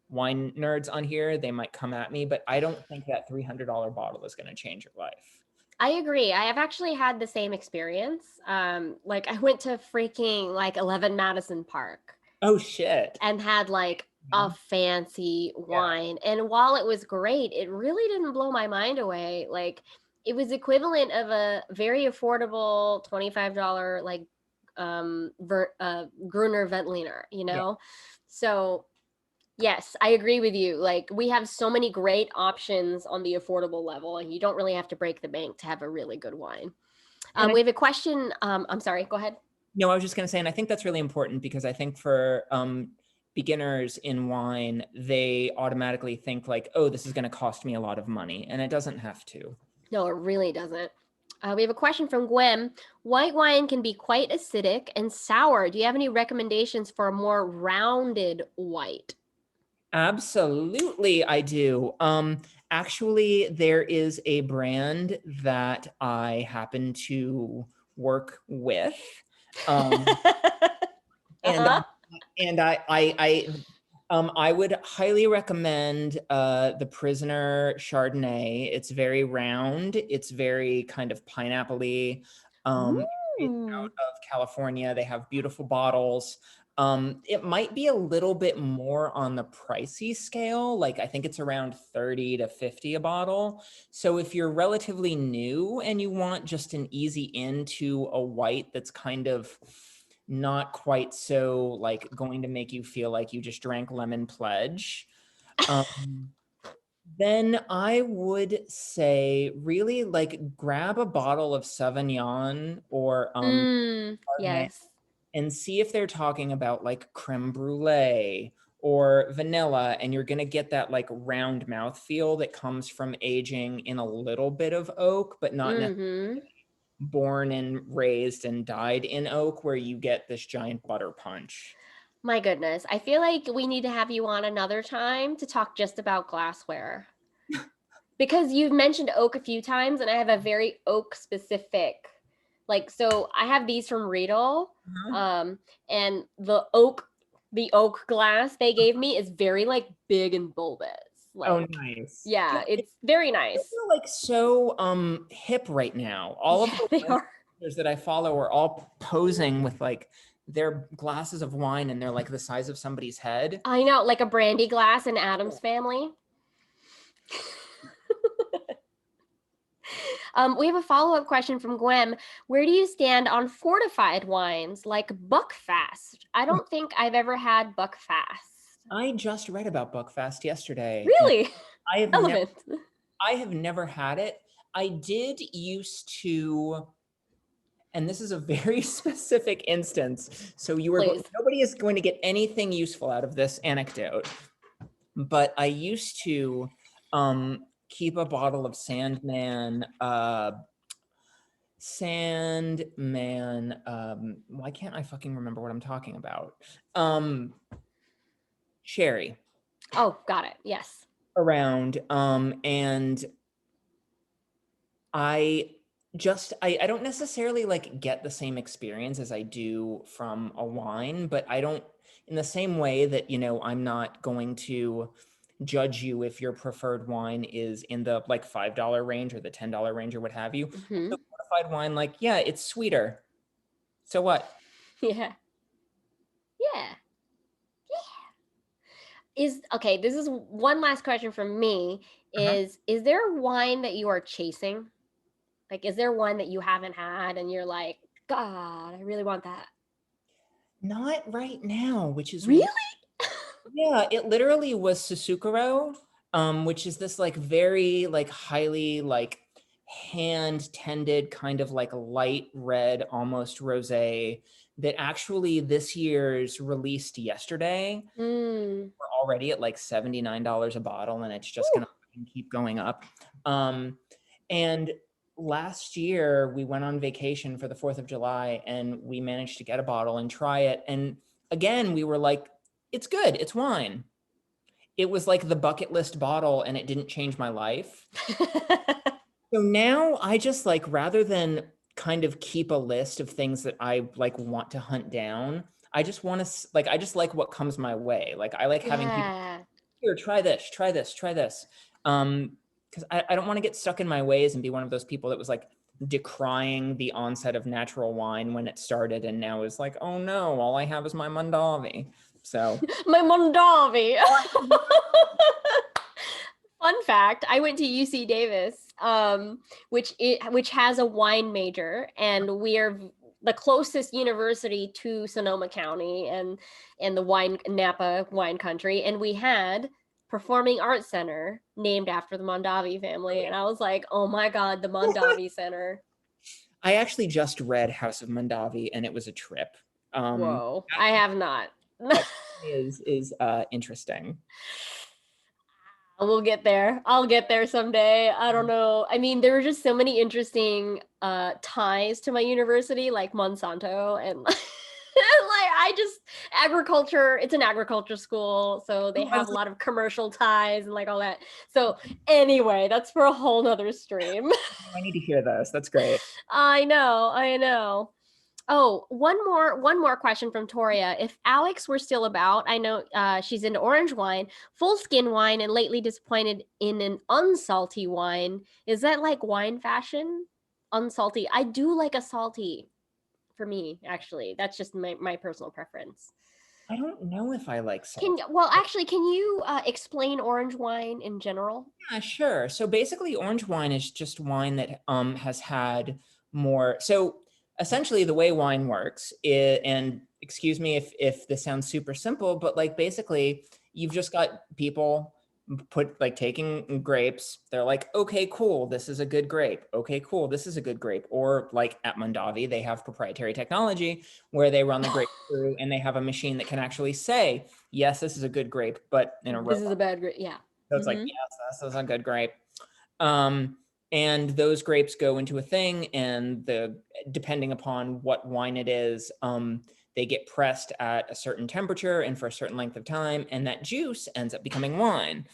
Speaker 2: wine nerds on here, they might come at me, but I don't think that $300 bottle is going to change your life.
Speaker 1: I agree. I have actually had the same experience. Like I went to freaking like 11 Madison Park
Speaker 2: Oh shit.
Speaker 1: and had like a fancy
Speaker 2: Yeah.
Speaker 1: wine. And while it was great, it really didn't blow my mind away. Like it was equivalent of a very affordable $25 like Gruner Veltliner, you
Speaker 2: Yeah.
Speaker 1: know? So yes, I agree with you. Like we have so many great options on the affordable level, and you don't really have to break the bank to have a really good wine.
Speaker 2: And
Speaker 1: We have a question. I'm sorry. Go ahead.
Speaker 2: no, I was just going to say, and I think that's really important because I think for beginners in wine, they automatically think like, oh, this is going to cost me a lot of money, and it doesn't have to.
Speaker 1: No, it really doesn't. We have a question from Gwen. White wine can be quite acidic and sour. Do you have any recommendations for a more rounded white?
Speaker 2: Absolutely, I do. Actually, there is a brand that I happen to work with. Um, and
Speaker 1: Uh-huh.
Speaker 2: and I would highly recommend the Prisoner Chardonnay. It's very round. It's very kind of pineapple-y. It's out
Speaker 1: Ooh.
Speaker 2: of California. They have beautiful bottles. It might be a little bit more on the pricey scale. Like I think it's around 30 to 50 a bottle. So if you're relatively new and you want just an easy into a white that's kind of not quite so like going to make you feel like you just drank lemon pledge, um, then I would say really like grab a bottle of Sauvignon or Chardonnay
Speaker 1: Yes.
Speaker 2: and see if they're talking about like creme brulee or vanilla, and you're going to get that like round mouth feel that comes from aging in a little bit of oak, but not necessarily
Speaker 1: Mm-hmm.
Speaker 2: born and raised and died in oak, where you get this giant butter punch.
Speaker 1: My goodness. I feel like we need to have you on another time to talk just about glassware. Because you've mentioned oak a few times, and I have a very oak specific. Like, so I have these from Riedel,
Speaker 2: Uh-huh.
Speaker 1: and the oak glass they gave me is very like big and bulbous.
Speaker 2: Oh,
Speaker 1: Like,
Speaker 2: nice. Yeah,
Speaker 1: yeah, it's very
Speaker 2: they're
Speaker 1: nice.
Speaker 2: like so hip right now. All of
Speaker 1: Yeah,
Speaker 2: the
Speaker 1: they
Speaker 2: wine
Speaker 1: are.
Speaker 2: that I follow are all posing with like their glasses of wine, and they're like the size of somebody's head.
Speaker 1: I know, like a brandy glass in Adam's family. We have a follow-up question from Gwen. Where do you stand on fortified wines like Buckfast? I don't think I've ever had Buckfast.
Speaker 2: I just read about Buckfast yesterday, and
Speaker 1: Really?
Speaker 2: I have never
Speaker 1: Relevant.
Speaker 2: I have never had it. I did used to, and this is a very specific instance. So
Speaker 1: Please.
Speaker 2: nobody is going to get anything useful out of this anecdote. But I used to keep a bottle of Sandman. Why can't I fucking remember what I'm talking about? Um, Sherry
Speaker 1: Oh, got it. Yes.
Speaker 2: around. And I I don't necessarily like get the same experience as I do from a wine, but I don't, in the same way that, I'm not going to judge you if your preferred wine is in the like $5 range or the $10 range or what have you.
Speaker 1: Hmm.
Speaker 2: So fortified wine, like, yeah, it's sweeter. So what?
Speaker 1: Yeah. Yeah. Is okay, this is one last question from me.
Speaker 2: Uh-huh.
Speaker 1: Is there wine that you are chasing? Like, is there one that you haven't had and you're like, God, I really want that?
Speaker 2: Not right now, which is
Speaker 1: Really?
Speaker 2: yeah, it literally was Susukuro, which is this like very like highly like hand tended kind of like light red, almost rosé that actually this year's released yesterday.
Speaker 1: Mm.
Speaker 2: We're already at like $79 a bottle, and it's just
Speaker 1: Whew.
Speaker 2: gonna keep going up. And last year we went on vacation for the 4th of July and we managed to get a bottle and try it. And again, we were like, it's good. It's wine. It was like the bucket list bottle and it didn't change my life. So now I just like, rather than kind of keep a list of things that I like want to hunt down, I just want to like, I just like what comes my way. Like I like having people
Speaker 1: Yeah.
Speaker 2: here, try this, try this, try this. Because I don't want to get stuck in my ways and be one of those people that was like decrying the onset of natural wine when it started and now is like, oh no, all I have is my Mondavi. So
Speaker 1: My Mondavi. Fun fact, I went to UC Davis, which has a wine major, and we are the closest university to Sonoma County and the Napa wine country, and we had Performing Arts Center named after the Mondavi family, and I was like, oh my god, the Mondavi Center.
Speaker 2: I actually just read House of Mondavi and it was a trip.
Speaker 1: Whoa, I have not.
Speaker 2: That is interesting.
Speaker 1: We'll get there. I'll get there someday. I don't know. I mean, there were just so many interesting ties to my university, like Monsanto and like I just agriculture, it's an agriculture school, so they have a lot of commercial ties and like all that. So anyway, that's for a whole nother stream.
Speaker 2: I need to hear this. That's great.
Speaker 1: I know. Oh, one more question from Toria. If Alex were still about, I know she's into orange wine, full skin wine, and lately disappointed in an unsalty wine. Is that like wine fashion? Unsalty. I do like a salty for me, actually. That's just my personal preference.
Speaker 2: I don't know if I like salt.
Speaker 1: Can you explain orange wine in general?
Speaker 2: Yeah, sure. So basically orange wine is just wine that has had more. So essentially the way wine works is, and excuse me if this sounds super simple, but like basically you've just got people taking grapes. They're like, okay, cool, this is a good grape. Okay, cool, this is a good grape. Or like at Mondavi, they have proprietary technology where they run the grape through and they have a machine that can actually say, yes, this is a good grape, but in a
Speaker 1: This is a bad grape. Yeah.
Speaker 2: so it's like, yes, this is a good grape. And those grapes go into a thing, and depending upon what wine it is, they get pressed at a certain temperature and for a certain length of time, and that juice ends up becoming wine.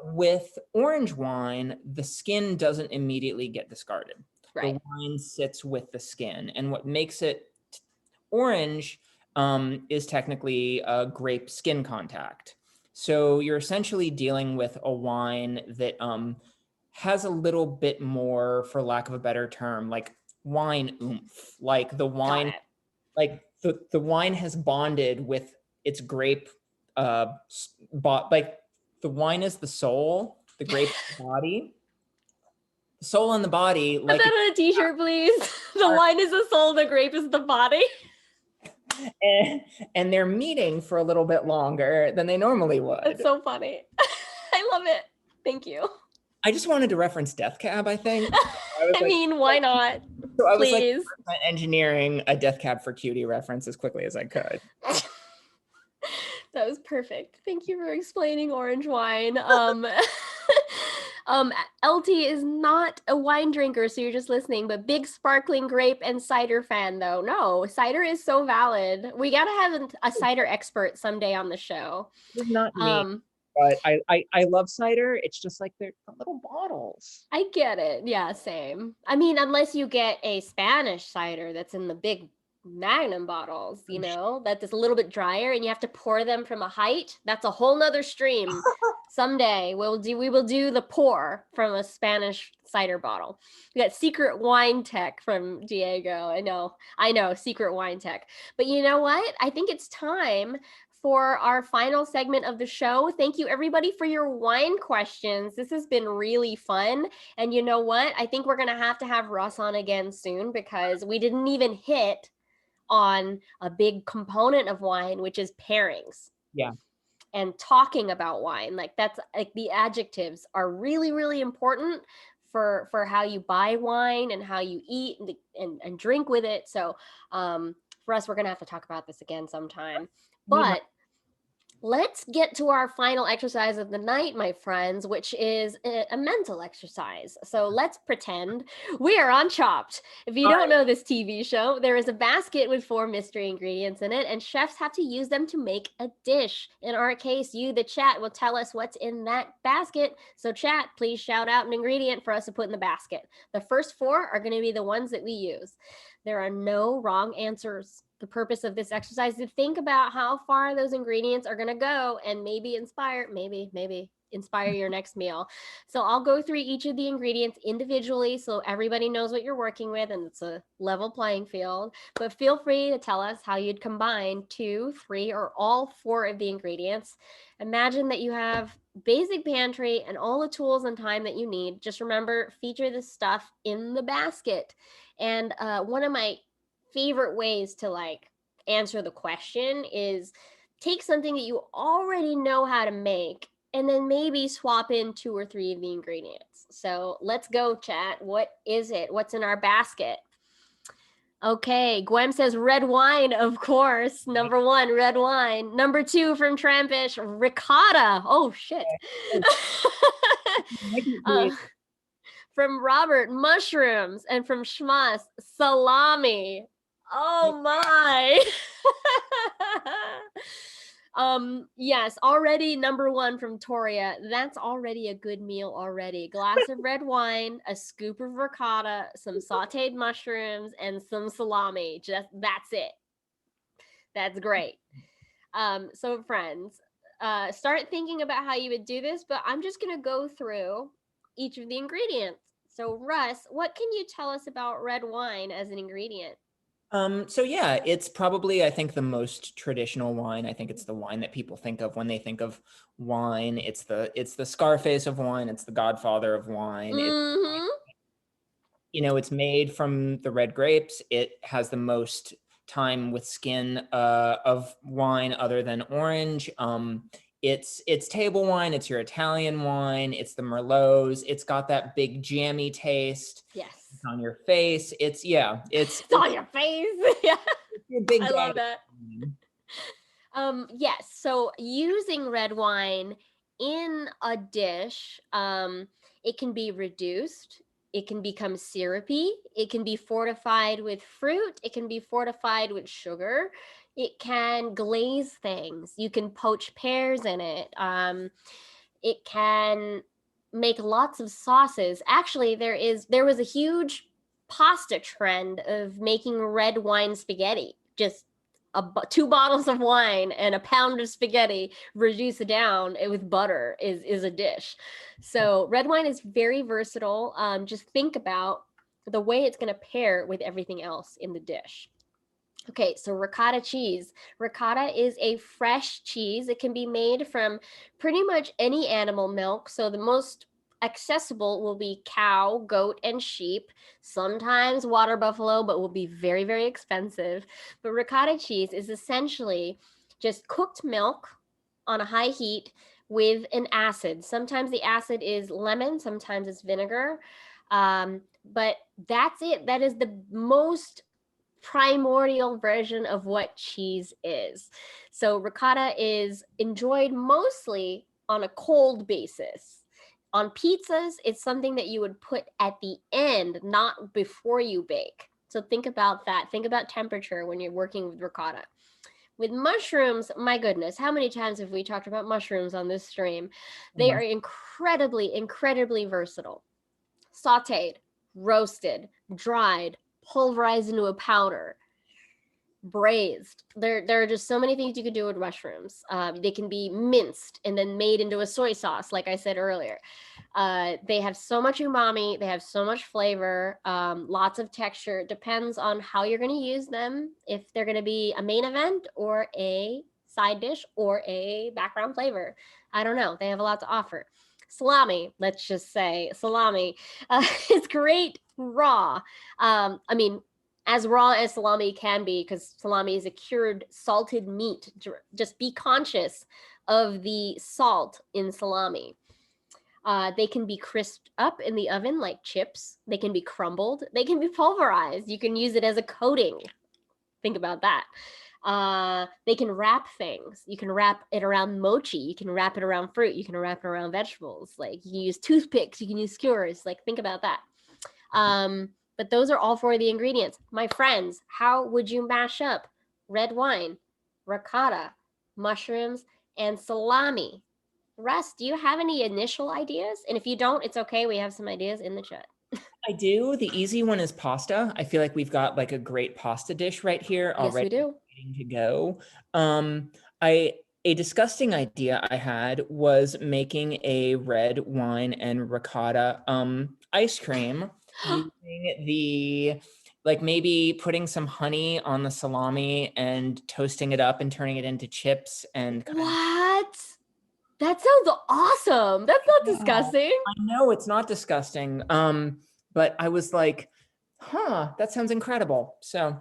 Speaker 2: With orange wine, the skin doesn't immediately get discarded. Right. The wine sits with the skin, and what makes it orange is technically a grape skin contact. So you're essentially dealing with a wine that has a little bit more, for lack of a better term, like wine oomph. Like the wine, like the wine has bonded with its grape. Like the wine is the soul, the grape is the body. The soul and the body.
Speaker 1: Put that on a t-shirt, please. The wine is the soul, the grape is the body.
Speaker 2: And they're meeting for a little bit longer than they normally would.
Speaker 1: That's so funny. I love it. Thank you.
Speaker 2: I just wanted to reference Death Cab, I think.
Speaker 1: I mean, why not?
Speaker 2: So I was like engineering a Death Cab for Cutie reference as quickly as I could.
Speaker 1: That was perfect. Thank you for explaining orange wine. LT is not a wine drinker, so you're just listening, but big sparkling grape and cider fan, though. No, cider is so valid. We gotta have a cider expert someday on the show.
Speaker 2: It's not me, but I love cider. It's just like they're little bottles.
Speaker 1: I get it. Yeah, same. I mean, unless you get a Spanish cider that's in the big Magnum bottles, you know, that is a little bit drier and you have to pour them from a height. That's a whole nother stream. Someday we will do the pour from a Spanish cider bottle. We got secret wine tech from Diego. I know, secret wine tech. But you know what? I think it's time for our final segment of the show. Thank you everybody for your wine questions. This has been really fun. And you know what? I think we're going to have Russ on again soon because we didn't even hit on a big component of wine, which is pairings.
Speaker 2: Yeah.
Speaker 1: And talking about wine. Like that's like the adjectives are really, really important for how you buy wine and how you eat and drink with it. So for us, we're going to have to talk about this again sometime. But Let's get to our final exercise of the night, my friends, which is a mental exercise. So let's pretend we are on Chopped. If you don't know this TV show, there is a basket with 4 mystery ingredients in it, and chefs have to use them to make a dish. In our case, you, the chat, will tell us what's in that basket. So chat, please shout out an ingredient for us to put in the basket. The first 4 are going to be the ones that we use. There are no wrong answers. The purpose of this exercise is to think about how far those ingredients are going to go and maybe inspire your next meal. So I'll go through each of the ingredients individually so everybody knows what you're working with and it's a level playing field. But feel free to tell us how you'd combine 2, 3, or all 4 of the ingredients. Imagine that you have basic pantry and all the tools and time that you need. Just remember, feature this stuff in the basket. And one of my favorite ways to like answer the question is take something that you already know how to make and then maybe swap in 2 or 3 of the ingredients. So let's go, chat. What is it? What's in our basket? Okay, Gwem says red wine, of course. Number 1, red wine. Number 2 from Trampish, ricotta. Oh, shit. From Robert, mushrooms. And from Schmas, salami. Oh my. Yes, already number 1 from Toria. That's already a good meal already. Glass of red wine, a scoop of ricotta, some sauteed mushrooms, and some salami. Just that's it. That's great. So friends, start thinking about how you would do this, but I'm just gonna go through each of the ingredients. So Russ, what can you tell us about red wine as an ingredient?
Speaker 2: So yeah, it's probably, I think, the most traditional wine. I think it's the wine that people think of when they think of wine. It's the Scarface of wine. It's the Godfather of wine.
Speaker 1: Mm-hmm.
Speaker 2: It's made from the red grapes. It has the most time with skin of wine other than orange. It's table wine. It's your Italian wine. It's the Merlots. It's got that big jammy taste.
Speaker 1: Yes.
Speaker 2: It's on your face. It's
Speaker 1: on your face. Yeah.
Speaker 2: It's your big
Speaker 1: I love that.
Speaker 2: wine.
Speaker 1: Yes. So using red wine in a dish, it can be reduced. It can become syrupy. It can be fortified with fruit. It can be fortified with sugar. It can glaze things. You can poach pears in it. It can make lots of sauces. Actually, there was a huge pasta trend of making red wine spaghetti. Just 2 bottles of wine and a pound of spaghetti reduced down with butter is a dish. So red wine is very versatile. Just think about the way it's going to pair with everything else in the dish. Okay, so ricotta cheese. Ricotta is a fresh cheese. It can be made from pretty much any animal milk. So the most accessible will be cow, goat, and sheep. Sometimes water buffalo, but will be very, very expensive. But ricotta cheese is essentially just cooked milk on a high heat with an acid. Sometimes the acid is lemon, sometimes it's vinegar. But that's it. That is the most primordial version of what cheese is. So ricotta is enjoyed mostly on a cold basis. On pizzas, it's something that you would put at the end, not before you bake. So think about that. Think about temperature when you're working with ricotta. With mushrooms, my goodness, how many times have we talked about mushrooms on this stream? They are incredibly, incredibly versatile. Sauteed, roasted, dried, pulverized into a powder, braised. There are just so many things you could do with mushrooms. They can be minced and then made into a soy sauce, like I said earlier. They have so much umami. They have so much flavor, lots of texture. It depends on how you're going to use them, if they're going to be a main event or a side dish or a background flavor. I don't know. They have a lot to offer. Salami, let's just say salami is great raw. I mean, as raw as salami can be, because salami is a cured salted meat. Just be conscious of the salt in salami. They can be crisped up in the oven like chips. They can be crumbled. They can be pulverized. You can use it as a coating. Think about that. They can wrap things. You can wrap it around mochi. You can wrap it around fruit. You can wrap it around vegetables. Like you can use toothpicks. You can use skewers. Like think about that. But those are all 4 of the ingredients. My friends, how would you mash up red wine, ricotta, mushrooms, and salami? Russ, do you have any initial ideas? And if you don't, it's okay. We have some ideas in the chat.
Speaker 2: I do. The easy one is pasta. I feel like we've got like a great pasta dish right here
Speaker 1: Yes, we
Speaker 2: already
Speaker 1: do.
Speaker 2: waiting to go. I a disgusting idea I had was making a red wine and ricotta ice cream using the like maybe putting some honey on the salami and toasting it up and turning it into chips and kind of
Speaker 1: What? That sounds awesome. That's not disgusting.
Speaker 2: I know it's not disgusting. But I was like, huh, that sounds incredible. So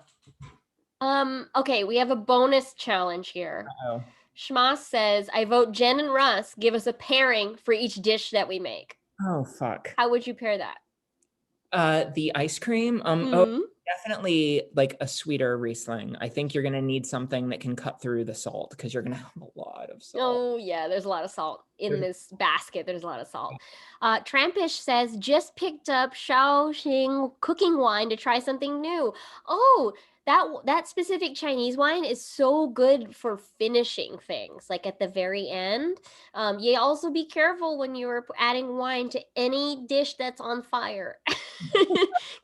Speaker 1: Okay, we have a bonus challenge here.
Speaker 2: oh.
Speaker 1: Shmas says, I vote Jenn and Russ give us a pairing for each dish that we make.
Speaker 2: Oh fuck.
Speaker 1: How would you pair that?
Speaker 2: The ice cream. Definitely like a sweeter Riesling. I think you're gonna need something that can cut through the salt because you're gonna have a lot of salt.
Speaker 1: Oh yeah, there's a lot of salt in this basket. There's a lot of salt. Trampish says just picked up Shaoxing cooking wine to try something new. Oh, that specific Chinese wine is so good for finishing things, like at the very end. You also be careful when you're adding wine to any dish that's on fire,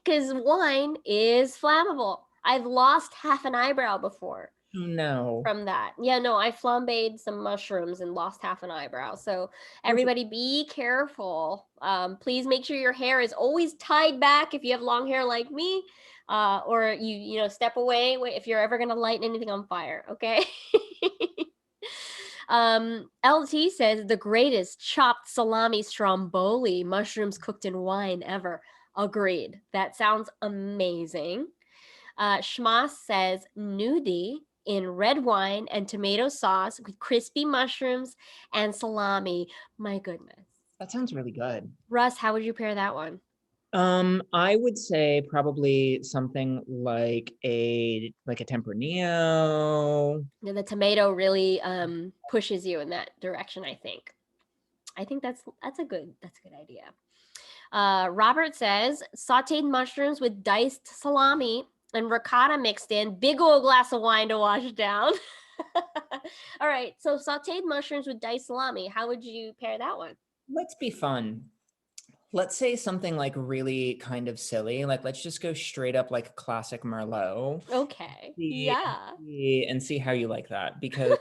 Speaker 1: because wine is flammable. I've lost half an eyebrow before.
Speaker 2: No.
Speaker 1: From that. Yeah, no, I flambéed some mushrooms and lost half an eyebrow. So everybody be careful. Please make sure your hair is always tied back if you have long hair like me. Or you know, step away if you're ever gonna light anything on fire, okay? LT says the greatest chopped salami stromboli, mushrooms cooked in wine ever. Agreed. That sounds amazing. Shmas says nudie in red wine and tomato sauce with crispy mushrooms and salami. My goodness.
Speaker 2: That sounds really good.
Speaker 1: Russ, how would you pair that one?
Speaker 2: I would say probably something like a tempranillo.
Speaker 1: The tomato really pushes you in that direction, I think. I think that's a good idea. Robert says sauteed mushrooms with diced salami and ricotta mixed in, big old glass of wine to wash down. All right, so sauteed mushrooms with diced salami. How would you pair that one?
Speaker 2: Let's be fun. Let's say something like really kind of silly. Like let's just go straight up like classic Merlot.
Speaker 1: Okay. Yeah.
Speaker 2: And see how you like that because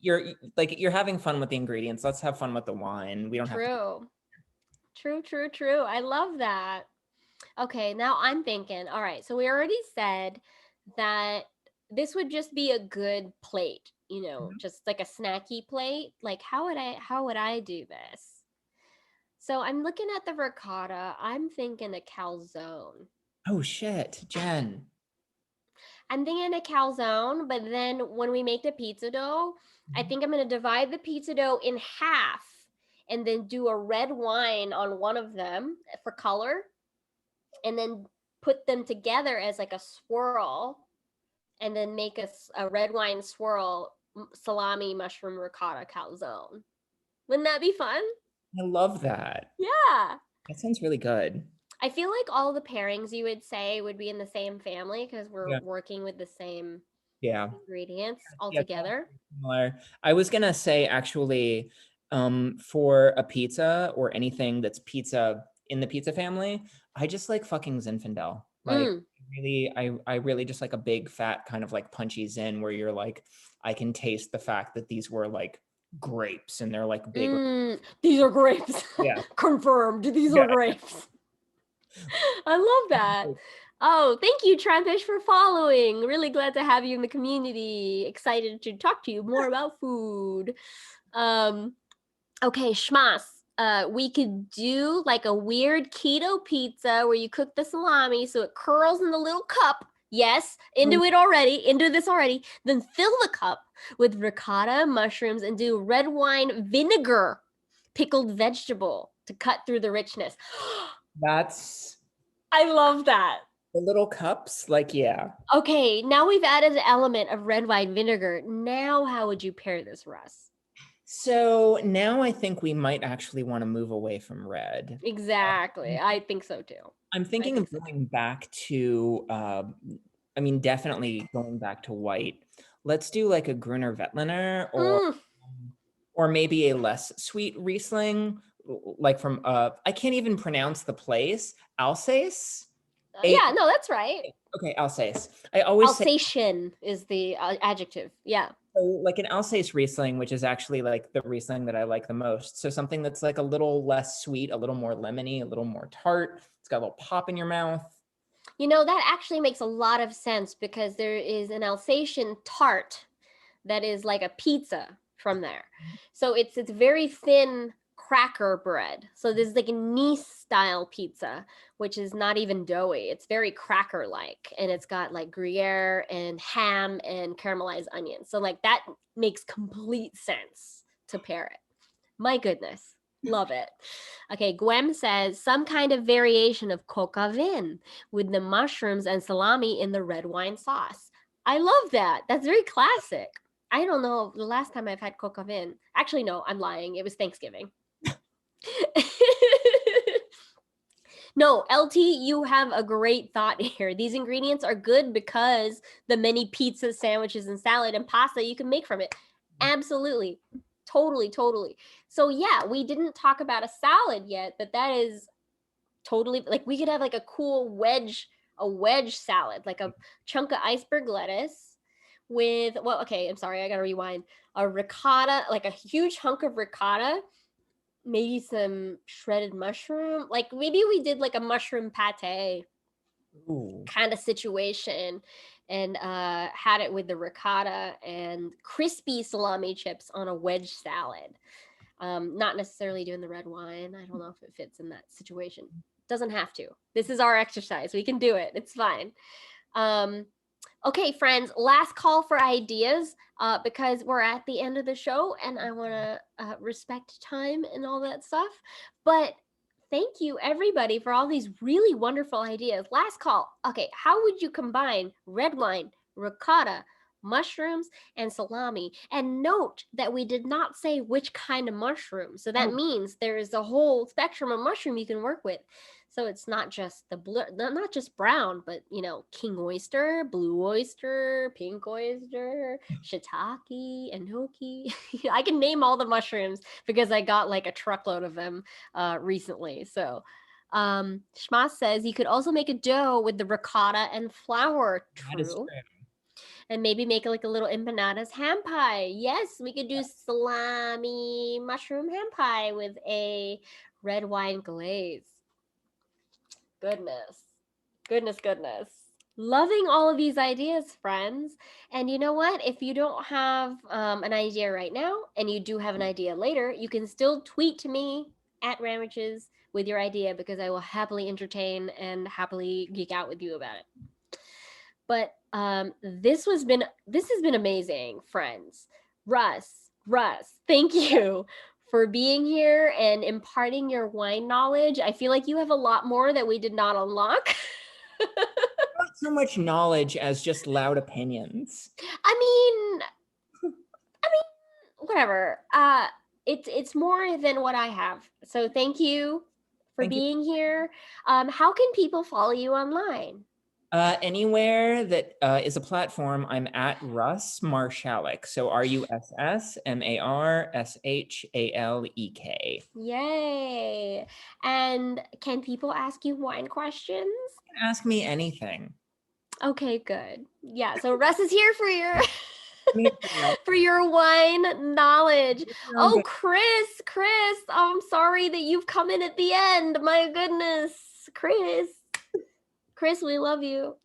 Speaker 2: you're having fun with the ingredients. Let's have fun with the wine. We don't have to.
Speaker 1: True. I love that. Okay, now I'm thinking, all right, so we already said that this would just be a good plate, you know, just like a snacky plate. Like how would I do this? So I'm looking at the ricotta. I'm thinking a calzone.
Speaker 2: Oh shit, Jenn.
Speaker 1: I'm thinking a calzone, but then when we make the pizza dough, I think I'm going to divide the pizza dough in half and then do a red wine on one of them for color and then put them together as like a swirl and then make a red wine swirl salami mushroom ricotta calzone. Wouldn't that be fun?
Speaker 2: I love that.
Speaker 1: Yeah.
Speaker 2: That sounds really good.
Speaker 1: I feel like all the pairings you would say would be in the same family because we're working with the same ingredients all together.
Speaker 2: Similar. I was gonna say actually, for a pizza or anything that's pizza in the pizza family, I just like fucking Zinfandel. Like I really just like a big fat kind of like punchy Zin where you're like, I can taste the fact that these were like grapes and they're like big.
Speaker 1: These are grapes.
Speaker 2: Yeah.
Speaker 1: Confirmed. These are grapes. I love that. Oh, thank you, Trampish, for following. Really glad to have you in the community. Excited to talk to you more about food. Okay, Shmas. We could do like a weird keto pizza where you cook the salami so it curls in the little cup. Yes, into this already. Then fill the cup with ricotta, mushrooms, and do red wine vinegar, pickled vegetable to cut through the richness.
Speaker 2: I love
Speaker 1: that.
Speaker 2: The little cups, like, yeah.
Speaker 1: Okay, now we've added an element of red wine vinegar. Now, how would you pair this, Russ?
Speaker 2: So now I think we might actually want to move away from red.
Speaker 1: Exactly. I think so too.
Speaker 2: I'm
Speaker 1: I
Speaker 2: thinking
Speaker 1: think
Speaker 2: of
Speaker 1: so too.
Speaker 2: going back to, I mean, definitely going back to white. Let's do like a Gruner Veltliner
Speaker 1: Mm,
Speaker 2: or maybe a less sweet Riesling, like from I can't even pronounce the place, Alsace. A
Speaker 1: yeah, no, that's right.
Speaker 2: okay, Alsace. I always say
Speaker 1: Alsatian is the adjective. Yeah.
Speaker 2: so, like an Alsace Riesling, which is actually like the Riesling that I like the most. So something that's like a little less sweet, a little more lemony, a little more tart. It's got a little pop in your mouth.
Speaker 1: You know, that actually makes a lot of sense because there is an Alsatian tart that is like a pizza from there. So it's very thin cracker bread. So this is like a Nice style pizza, which is not even doughy. It's very cracker like, and it's got like Gruyere and ham and caramelized onions. So like that makes complete sense to pair it. My goodness. Love it. Okay, Gwem says some kind of variation of coca vin with the mushrooms and salami in the red wine sauce. I love that. That's very classic. I don't know the last time I've had coca vin. Actually, no, I'm lying. It was Thanksgiving. No, LT, you have a great thought here. These ingredients are good because the many pizzas, sandwiches, and salad and pasta you can make from it. Absolutely. Totally, totally. So yeah, we didn't talk about a salad yet, but that is totally like we could have like a cool a wedge salad, like a chunk of iceberg lettuce with well, okay, I'm sorry, I gotta rewind. A ricotta, like a huge hunk of ricotta, maybe some shredded mushroom. Like maybe we did like a mushroom pate
Speaker 2: Ooh.
Speaker 1: kind of situation and had it with the ricotta and crispy salami chips on a wedge salad. Not necessarily doing the red wine. I don't know if it fits in that situation. Doesn't have to. This is our exercise. We can do it. It's fine. Um, okay, friends, last call for ideas because we're at the end of the show and I want to respect time and all that stuff. But thank you, everybody, for all these really wonderful ideas. Last call. Okay, how would you combine red wine, ricotta, mushrooms, and salami? And note that we did not say which kind of mushroom. So that
Speaker 2: Oh,
Speaker 1: means there is a whole spectrum of mushroom you can work with. So it's not just the blue, not just brown, but you know, king oyster, blue oyster, pink oyster, shiitake, enoki. I can name all the mushrooms because I got like a truckload of them recently. So Shma says you could also make a dough with the ricotta and flour.
Speaker 2: that is
Speaker 1: True.
Speaker 2: true.
Speaker 1: And maybe make like a little empanadas ham pie. Yes, we could do salami mushroom ham pie with a red wine glaze. Goodness. Goodness, goodness. Loving all of these ideas, friends. And you know what? If you don't have an idea right now and you do have an idea later, you can still tweet to me at Ramwiches with your idea because I will happily entertain and happily geek out with you about it. But this has been amazing, friends. Russ, thank you for being here and imparting your wine knowledge. I feel like you have a lot more that we did not unlock.
Speaker 2: Not so much knowledge as just loud opinions.
Speaker 1: I mean, whatever. It's more than what I have. So thank you for
Speaker 2: Thank you.
Speaker 1: being here. How can people follow you online?
Speaker 2: Anywhere that is a platform, I'm at Russ Marshalek. So RussMarShalek.
Speaker 1: Yay! And can people ask you wine questions?
Speaker 2: Ask me anything.
Speaker 1: Okay, good. Yeah, so Russ is here for your
Speaker 2: Me too.
Speaker 1: for your wine knowledge.
Speaker 2: Sound
Speaker 1: Oh,
Speaker 2: good.
Speaker 1: Chris, I'm sorry that you've come in at the end. My goodness, Chris, we love you.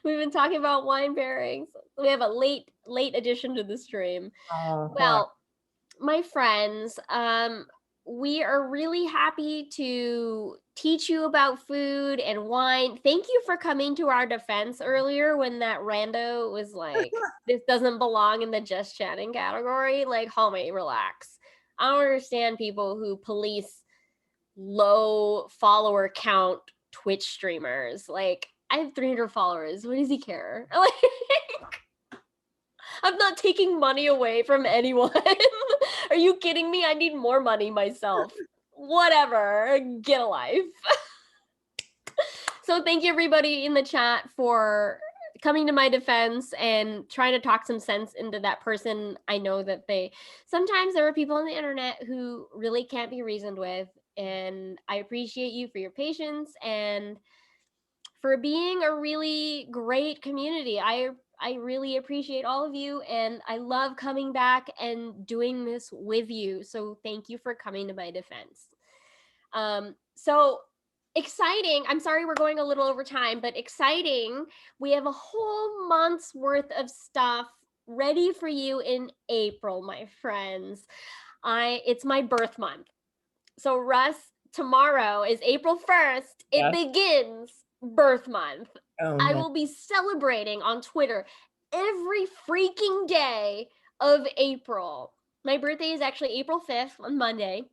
Speaker 1: We've been talking about wine pairings. We have a late addition to the stream.
Speaker 2: Wow.
Speaker 1: Well, my friends, we are really happy to teach you about food and wine. Thank you for coming to our defense earlier when that rando was like, this doesn't belong in the just chatting category. Like, homie, relax. I don't understand people who police low follower count Twitch streamers. Like, I have 300 followers. What does he care? Like, I'm not taking money away from anyone. Are you kidding me? I need more money myself. Whatever. Get a life. So thank you everybody in the chat for coming to my defense and trying to talk some sense into that person. I know that sometimes there are people on the internet who really can't be reasoned with, and I appreciate you for your patience and for being a really great community. I really appreciate all of you, and I love coming back and doing this with you. So thank you for coming to my defense. So exciting. I'm sorry we're going a little over time, but exciting. We have a whole month's worth of stuff ready for you in April, my friends. It's my birth month. So Russ, tomorrow is April 1st. It begins birth month.
Speaker 2: Oh,
Speaker 1: I
Speaker 2: no.
Speaker 1: will be celebrating on Twitter every freaking day of April. My birthday is actually April 5th on Monday.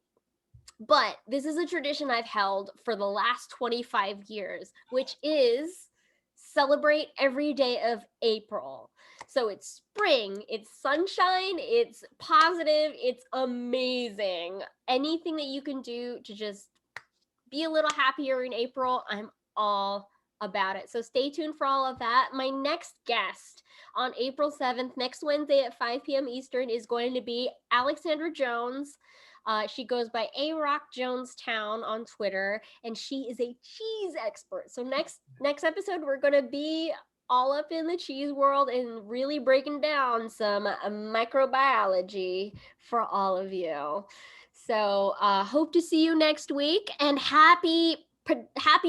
Speaker 1: But this is a tradition I've held for the last 25 years, which is celebrate every day of April. So it's spring, it's sunshine, it's positive, it's amazing. Anything that you can do to just be a little happier in April, I'm all about it. So stay tuned for all of that. My next guest on April 7th, next Wednesday at 5 p.m. Eastern, is going to be Alexandra Jones. She goes by A Rock Jonestown on Twitter, and she is a cheese expert. So next episode, we're going to be all up in the cheese world and really breaking down some microbiology for all of you. So hope to see you next week, and happy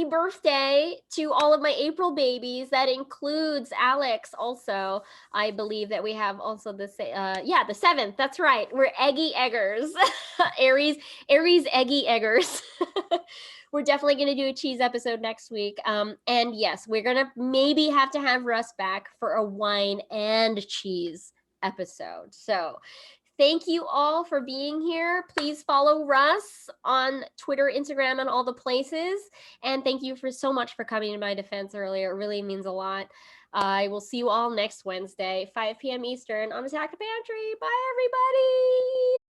Speaker 1: birthday to all of my April babies. That includes Alex also. I believe that we have also the 7th. That's right. We're eggy eggers. Aries eggy eggers. We're definitely going to do a cheese episode next week. And yes, we're going to maybe have to have Russ back for a wine and cheese episode. So thank you all for being here. Please follow Russ on Twitter, Instagram, and all the places. And thank you so much for coming to my defense earlier. It really means a lot. I will see you all next Wednesday, 5 p.m. Eastern on Attack the Pantry. Bye, everybody.